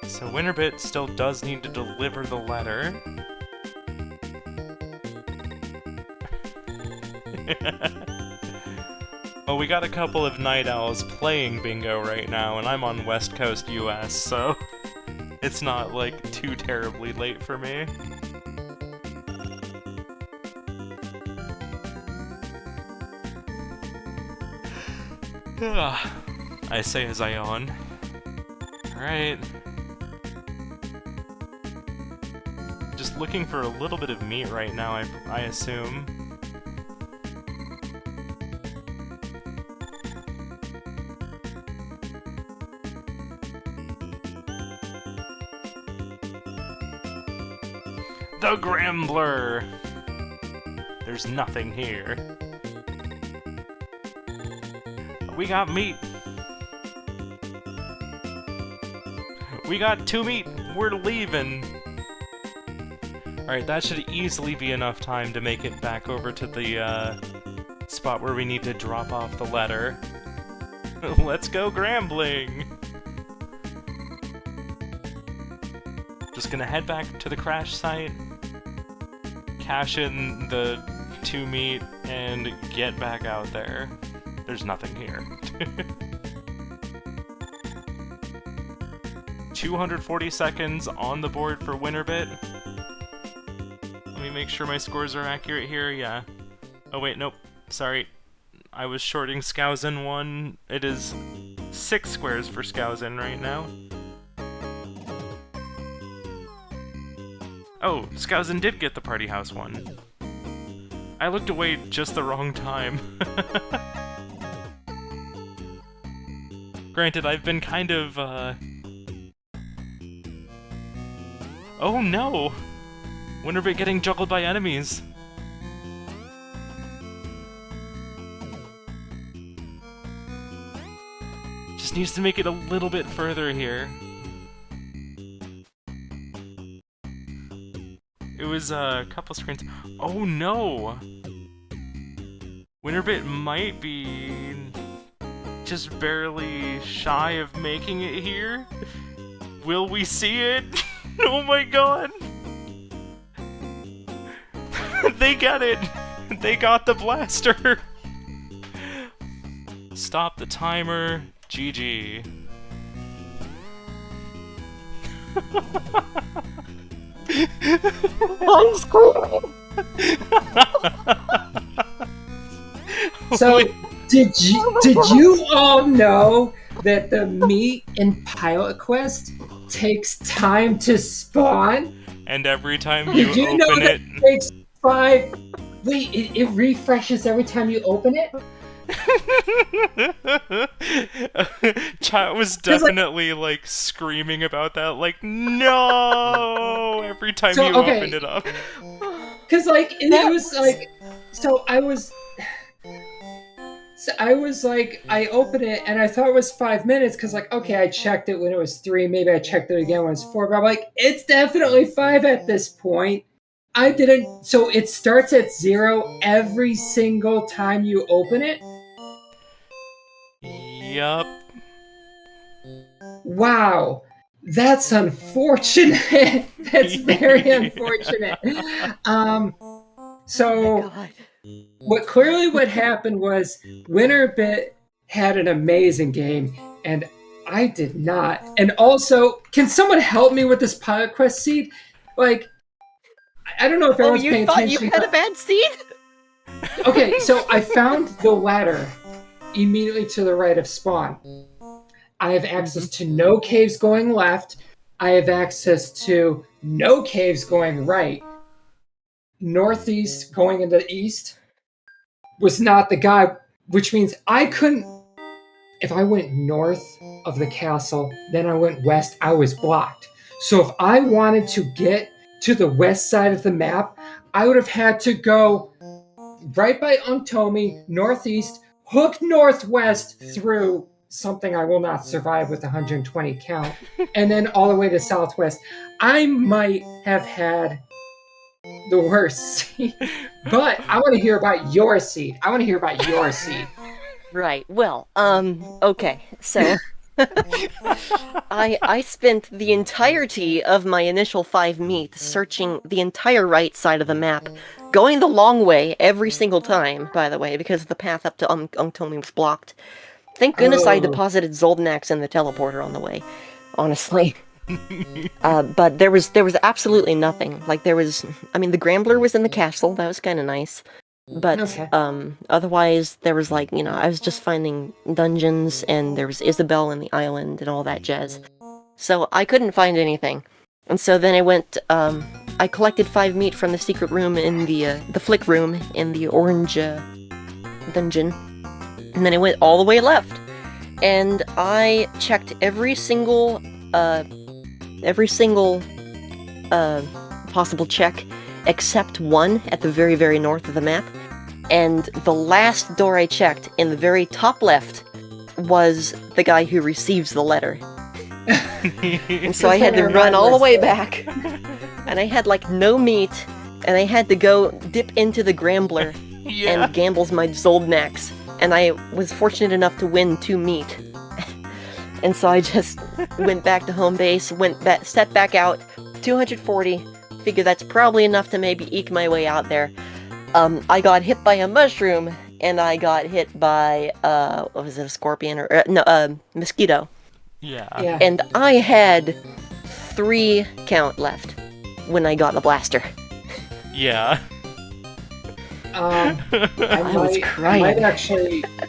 So WinnerBit still does need to deliver the letter. Well, we got a couple of night owls playing bingo right now, and I'm on West Coast US, so it's not, like, too terribly late for me. I say as I yawn. Alright. Just looking for a little bit of meat right now, I assume. The Grambler! There's nothing here. We got meat! We got 2 meat! We're leaving! Alright, that should easily be enough time to make it back over to the spot where we need to drop off the letter. Let's go Grambling! Just gonna head back to the crash site, cash in the 2 meat, and get back out there. There's nothing here. 240 seconds on the board for WinnerBit. Let me make sure my scores are accurate here, yeah. Oh wait, nope, sorry. I was shorting ScouSin 1. It is 6 squares for ScouSin right now. Oh, ScouSin did get the Party House one. I looked away just the wrong time. Granted, I've been kind of, Oh no! WinnerBit getting juggled by enemies! Just needs to make it a little bit further here. It was a couple screens. Oh no! WinnerBit might be just barely shy of making it here. Will we see it? Oh my god! They got it! They got the blaster! Stop the timer. GG. I'm screaming. So, did you all know that the meat in Pilot Quest takes time to spawn? And every time you Did you know open that it... it takes 5... Wait, it refreshes every time you open it? Chat was definitely like screaming about that, like, no, every time you opened it up. Because like it was like, I was like, I opened it and I thought it was 5 minutes because like, okay, I checked it when it was 3, maybe I checked it again when it was 4, but I'm like, it's definitely 5 at this point. I didn't, so it starts at 0 every single time you open it? Yup. Wow, that's unfortunate. That's very unfortunate. So what happened was WinnerBit had an amazing game, and I did not. And also, can someone help me with this Pilot Quest seed? Like, I don't know if everyone's paying attention. Oh, you thought you had a bad seed? Okay, so I found the ladder immediately to the right of spawn. I have access to no caves going left. I have access to no caves going right. Northeast going into the east was not the guy, which means I couldn't. If I went north of the castle, then I went west, I was blocked. So if I wanted to get to the west side of the map, I would have had to go right by Unktomi, northeast, hook northwest through something I will not survive with 120 count, and then all the way to southwest. I might have had the worst seed, but I want to hear about your seed. Right, well, okay, so... I spent the entirety of my initial 5 meat searching the entire right side of the map, going the long way every single time, by the way, because the path up to Unktomi was blocked. Thank goodness I deposited Zoldynax in the teleporter on the way, honestly. But there was absolutely nothing. Like, the Grambler was in the castle, that was kind of nice. But, otherwise, there was, like, I was just finding dungeons, and there was Isabel in the island, and all that jazz. So, I couldn't find anything. And so then I went, I collected 5 meat from the secret room in the flick room in the orange, dungeon. And then I went all the way left. And I checked every single possible check, except one at the very, very north of the map. And the last door I checked, in the very top left, was the guy who receives the letter. And so I had to run all the way back. And I had, like, no meat, and I had to go dip into the Grambler and gamble my Zoldynax. And I was fortunate enough to win 2 meat. And so I just went back to home base, stepped back out, 240, figure that's probably enough to maybe eke my way out there. I got hit by a mushroom, and I got hit by, what was it, a scorpion? Mosquito. Yeah. And I had 3 count left when I got the blaster. Yeah. I was crying. I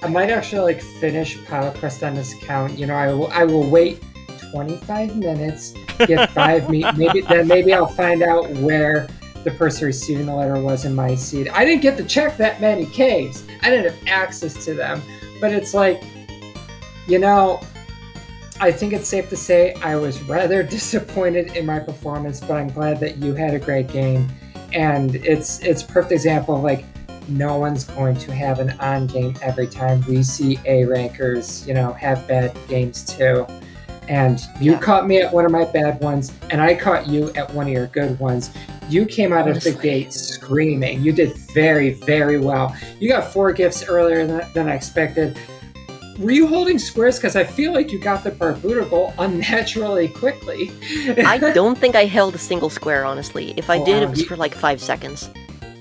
might actually like finish Pilot Quest on this account. I will wait 25 minutes, get 5 meat. Maybe I'll find out where the person receiving the letter was in my seed. I didn't get to check that many caves. I didn't have access to them. But it's like, I think it's safe to say I was rather disappointed in my performance, but I'm glad that you had a great game. And it's a perfect example of, like, no one's going to have an on game every time. We see A rankers, have bad games too. And you caught me at one of my bad ones, and I caught you at one of your good ones. You came out of the Honestly. gate screaming. You did very, very well. You got 4 gifts earlier than I expected. Were you holding squares? Because I feel like you got the Barbuda goal unnaturally quickly. I don't think I held a single square, honestly. If I did, Wow, it was for like 5 seconds.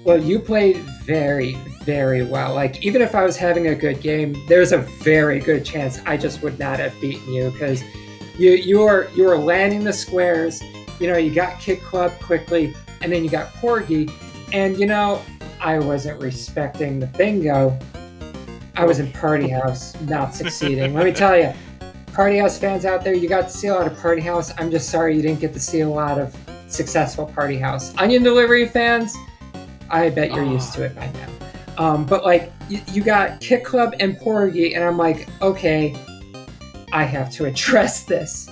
Well, you played very, very well. Like, even if I was having a good game, there's a very good chance I just would not have beaten you because you were landing the squares. You know, you got Kid Club quickly, and then you got Porgy, and you know, I wasn't respecting the bingo. I was in Party House, not succeeding. Let me tell you, Party House fans out there, you got to see a lot of Party House. I'm just sorry you didn't get to see a lot of successful Party House. Onion Delivery fans, I bet you're used to it by now. But like, you got Kit Club and Porgy, and I'm like, okay, I have to address this.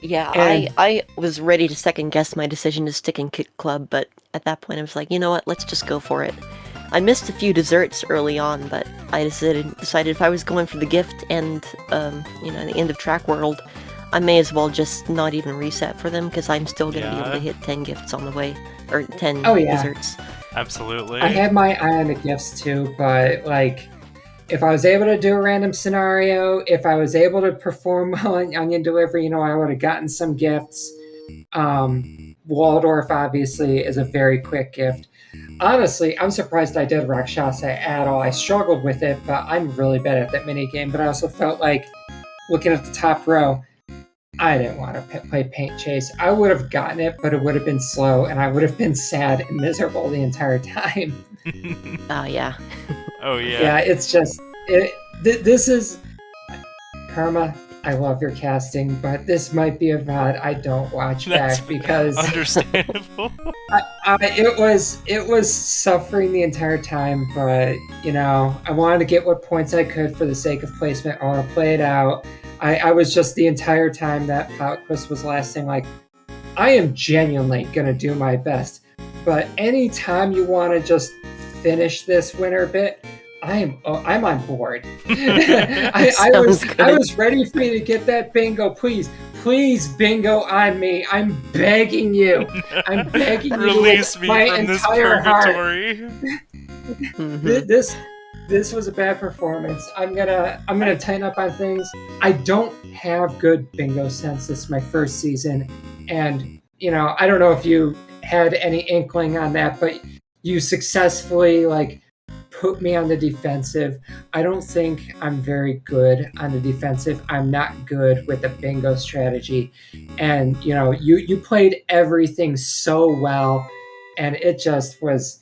Yeah, And- I was ready to second guess my decision to stick in Kit Club, but at that point I was like, you know what, let's just go for it. I missed a few desserts early on, but I decided if I was going for the gift and, the end of track world, I may as well just not even reset for them, because I'm still going to be able to hit 10 gifts on the way, or 10 desserts. Absolutely. I had my eye on the gifts too, but like, if I was able to do a random scenario, if I was able to perform well in Onion Delivery, you know, I would have gotten some gifts. Waldorf obviously is a very quick gift. Honestly, I'm surprised I did Rakshasa at all. I struggled with it, but I'm really bad at that minigame. But I also felt like, looking at the top row, I didn't want to play Paint Chase. I would have gotten it, but it would have been slow, and I would have been sad and miserable the entire time. Oh, yeah. Oh, yeah. Yeah, it's just... this is... Karma, I love your casting, but this might be a VOD I don't watch back because... Understandable. It was suffering the entire time, but, you know, I wanted to get what points I could for the sake of placement. I want to play it out. I was just the entire time that Pilot Quest was lasting, like, I am genuinely going to do my best. But anytime you want to just finish this WinnerBit, I'm on board. I was ready for you to get that bingo. Please bingo on me. I'm begging you. I'm begging you. Release me my from this entire purgatory. This was a bad performance. I'm gonna tighten up on things. I don't have good bingo sense. This is my first season, and you know, I don't know if you had any inkling on that, but you successfully like put me on the defensive. I don't think I'm very good on the defensive. I'm not good with the bingo strategy, and you know, you played everything so well, and it just was.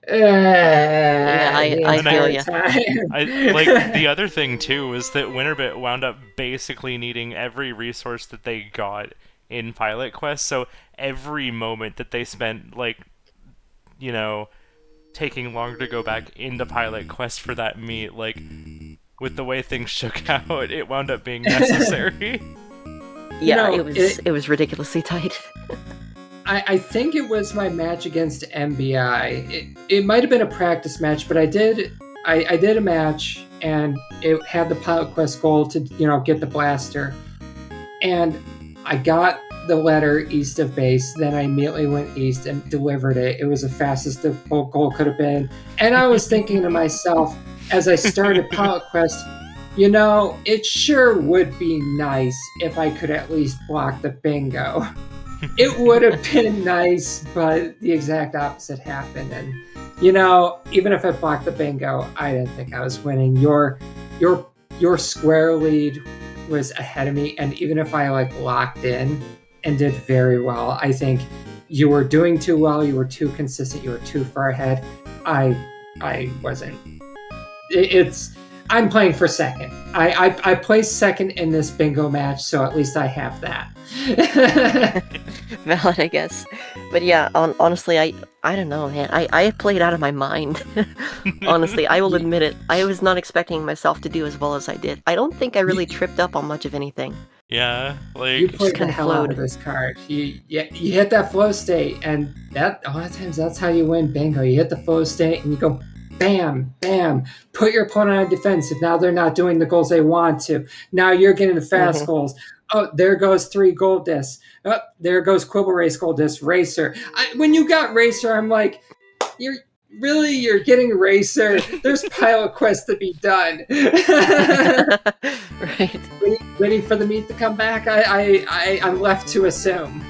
Yeah, I feel ya. Like, the other thing too is that WinnerBit wound up basically needing every resource that they got in Pilot Quest, so every moment that they spent, like, you know, taking longer to go back into Pilot Quest for that meet, like, with the way things shook out, it wound up being necessary. Yeah, You know, it was ridiculously tight. I think it was my match against MBI. It might have been a practice match, but I did a match and it had the Pilot Quest goal to, you know, get the blaster. And I got the letter east of base, then I immediately went east and delivered it. It was the fastest the goal could have been. And I was thinking to myself, as I started Pilot Quest, you know, it sure would be nice if I could at least block the bingo. It would have been nice, but the exact opposite happened. And, you know, even if I blocked the bingo, I didn't think I was winning. Your square lead was ahead of me, and even if I like locked in and did very well, I think you were doing too well. You were too consistent. You were too far ahead. I wasn't. I'm playing for second. I placed second in this bingo match, so at least I have that. Valid, I guess. But yeah, honestly, I don't know, man. I played out of my mind. Honestly, I will admit it. I was not expecting myself to do as well as I did. I don't think I really tripped up on much of anything. Yeah, like, you played the kinda hell out flowed. of this card. You hit that flow state, and that a lot of times that's how you win bingo. You hit the flow state, and you go, bam, bam. Put your opponent on defensive. Now they're not doing the goals they want to. Now you're getting the fast goals. oh, there goes 3 gold discs. Oh, there goes Quibble Race gold disc, Racer. When you got Racer, I'm like, you're getting Racer. There's pilot quest to be done. Right. Waiting for the meat to come back. I'm left to assume.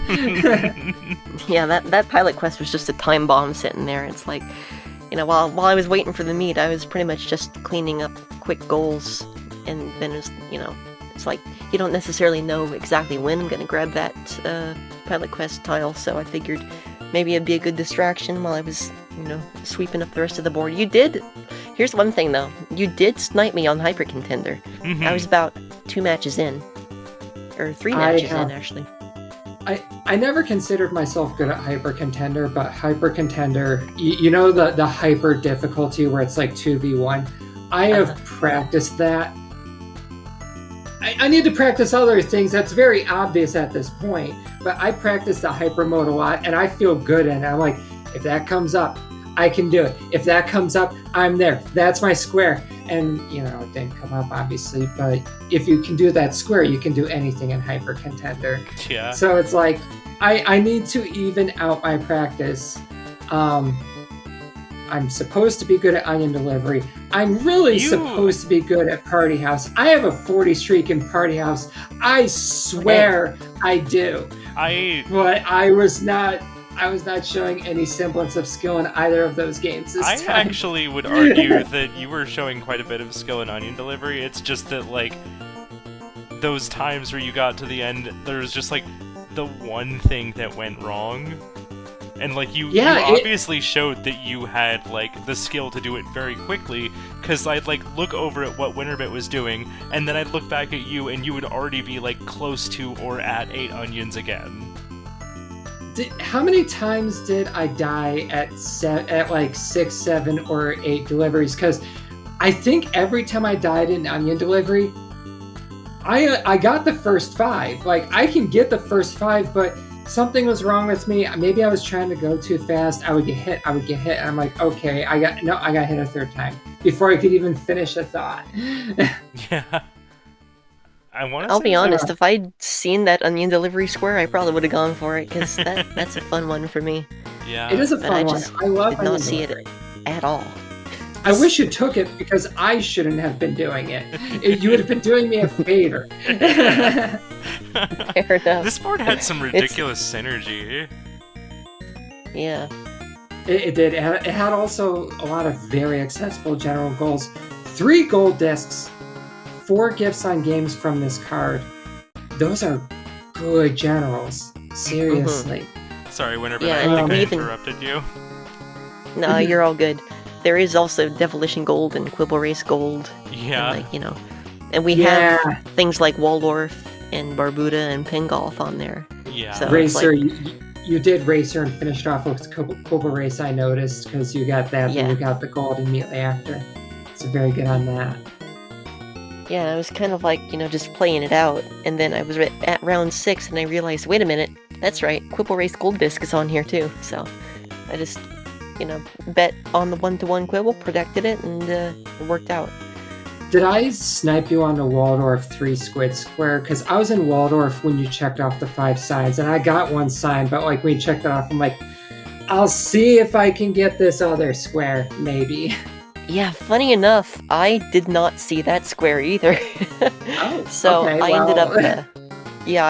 Yeah, that pilot quest was just a time bomb sitting there. It's like, while I was waiting for the meat, I was pretty much just cleaning up quick goals, and then it's like you don't necessarily know exactly when I'm gonna grab that pilot quest tile, so I figured maybe it'd be a good distraction while I was, sweeping up the rest of the board. Here's one thing though, you did snipe me on Hyper Contender. I was about 2 matches in, or 3 matches in actually. I never considered myself good at Hyper Contender, but Hyper Contender, the hyper difficulty where it's like 2v1. I have practiced that. I need to practice other things. That's very obvious at this point, but I practice the hyper mode a lot, and I feel good in it. I'm like, if that comes up, I can do it. If that comes up, I'm there. That's my square. And, it didn't come up, obviously, but if you can do that square, you can do anything in Hyper Contender. Yeah. So it's like, I need to even out my practice. I'm supposed to be good at Onion Delivery. I'm really supposed to be good at Party House. I have a 40 streak in Party House. I swear I do. But I was not showing any semblance of skill in either of those games this time. I actually would argue that you were showing quite a bit of skill in Onion Delivery. It's just that, like, those times where you got to the end, there was just, like, the one thing that went wrong. And, like, you obviously showed that you had, like, the skill to do it very quickly, because I'd, like, look over at what WinnerBit was doing, and then I'd look back at you, and you would already be, like, close to or at 8 onions again. How many times did I die at like 6, 7, or 8 deliveries? Because I think every time I died in Onion Delivery, I got the first 5. Like, I can get the first 5, but something was wrong with me. Maybe I was trying to go too fast. I would get hit. And I'm like, okay, I got hit a 3rd time before I could even finish a thought. Yeah. I'll be honest, if I'd seen that Onion Delivery square, I probably would have gone for it, because that's a fun one for me. Yeah. It is a fun one. I love did not see it at all. I wish you took it, because I shouldn't have been doing it. You would have been doing me a favor. Fair enough. This board had some ridiculous synergy. Yeah. It did. It had also a lot of very accessible general goals. 3 gold discs, 4 gifts on games from this card. Those are good generals. Seriously. Sorry, WinnerBit, Yeah, I think I interrupted you. No, you're all good. There is also Devilish Gold and Quibble Race Gold. Yeah. And, and we have things like Waldorf and Barbuda and Pingolf on there. Yeah. So Racer, you did Racer and finished off with Quibble Race, I noticed, because you got that, and you got the gold immediately after. So very good on that. Yeah, I was kind of like, just playing it out, and then I was at round 6, and I realized, wait a minute, that's right, Quibble Race Gold Disc is on here too. So I just, bet on the 1-to-1 Quibble, protected it, and it worked out. Did I snipe you on the Waldorf 3 squid square? Because I was in Waldorf when you checked off the 5 signs, and I got 1 sign, but like when you checked it off, I'm like, I'll see if I can get this other square, maybe. Yeah, funny enough, I did not see that square either. So okay, I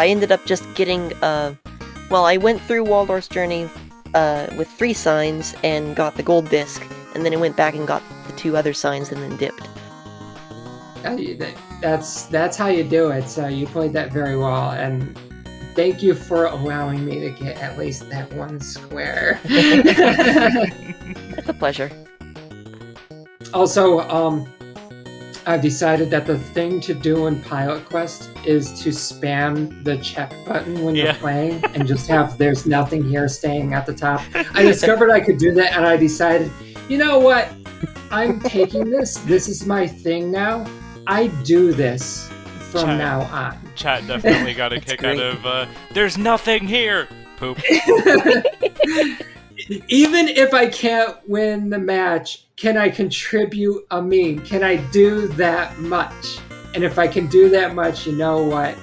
ended up just getting, I went through Waldorf's journey with 3 signs and got the gold disc, and then I went back and got the 2 other signs and then dipped. That's how you do it, so you played that very well, and thank you for allowing me to get at least that 1 square. It's a pleasure. Also, I've decided that the thing to do in Pilot Quest is to spam the check button when you're playing and just have there's nothing here staying at the top. I discovered I could do that, and I decided, you know what? I'm taking this. This is my thing now. I do this from now on. Chat definitely got a kick out of, there's nothing here! Poop. Even if I can't win the match, can I contribute a meme? Can I do that much? And if I can do that much, you know what?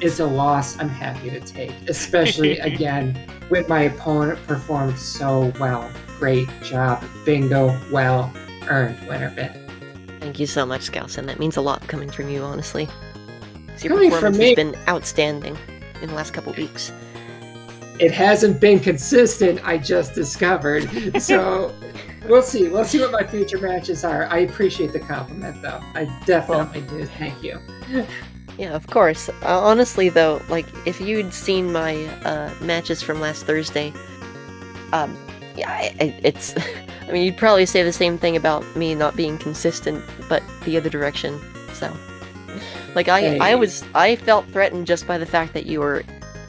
is a loss I'm happy to take, especially again when my opponent performed so well. Great job, bingo, well earned, WinnerBit. Thank you so much, ScouSin. That means a lot coming from you, honestly. 'Cause your Coming from performance me, has been outstanding in the last couple weeks. it hasn't been consistent, I just discovered. So we'll see. We'll see what my future matches are. I appreciate the compliment, though. I definitely do. Thank you. Yeah, of course. Honestly, though, like, if you'd seen my matches from last Thursday, yeah, it's... I mean, you'd probably say the same thing about me not being consistent, but the other direction, so... Like, I felt threatened just by the fact that you were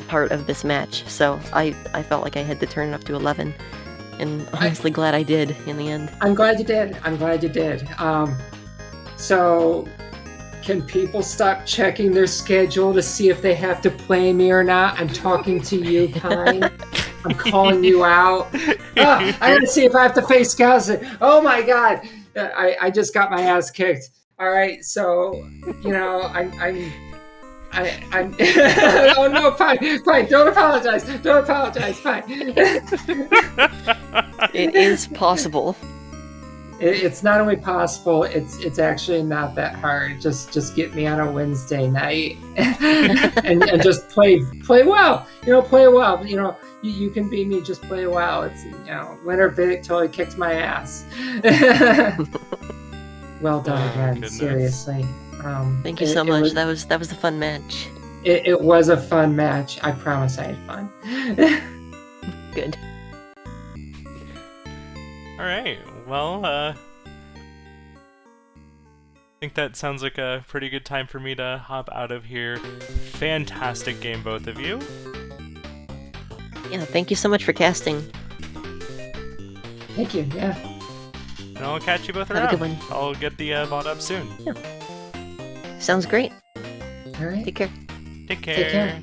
part of this match, so I felt like I had to turn it up to 11, and honestly glad I did in the end. I'm glad you did. I'm glad you did. So... Can people stop checking their schedule to see if they have to play me or not? I'm talking to you, Pine. I'm calling you out. I gotta see if I have to face ScouSin. Oh my god! I just got my ass kicked. All right, so you know I'm. Oh no, Pine! Don't apologize. Don't apologize, Pine. It is possible. It's not only possible, it's actually not that hard. Just get me on a Wednesday night and just play well. You know, play well. You know, you can beat me. Just play well. It's WinnerBit totally kicked my ass. Well done again. Goodness. Seriously. Thank you so much. That was a fun match. It was a fun match. I promise I had fun. Good. All right. Well, I think that sounds like a pretty good time for me to hop out of here. Fantastic game, both of you. Yeah, thank you so much for casting. Thank you. Yeah. And I'll catch you both Have a around. good one. I'll get the VOD up soon. Yeah. Sounds great. All right. Take care. Take care. Take care.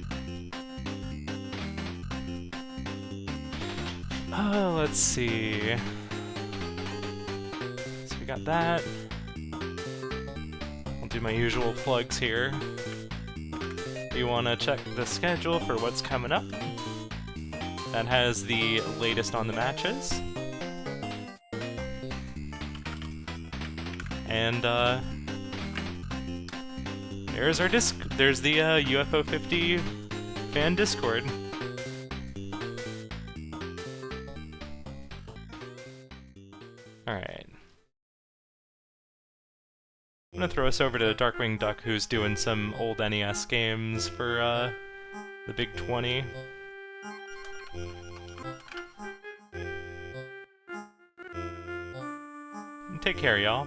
Let's see. So we got that. I'll do my usual plugs here. If you want to check the schedule for what's coming up, that has the latest on the matches. And there's our there's the UFO 50 fan Discord. Alright. I'm gonna throw us over to Darkwing Duck, who's doing some old NES games for the Big 20. Take care, y'all.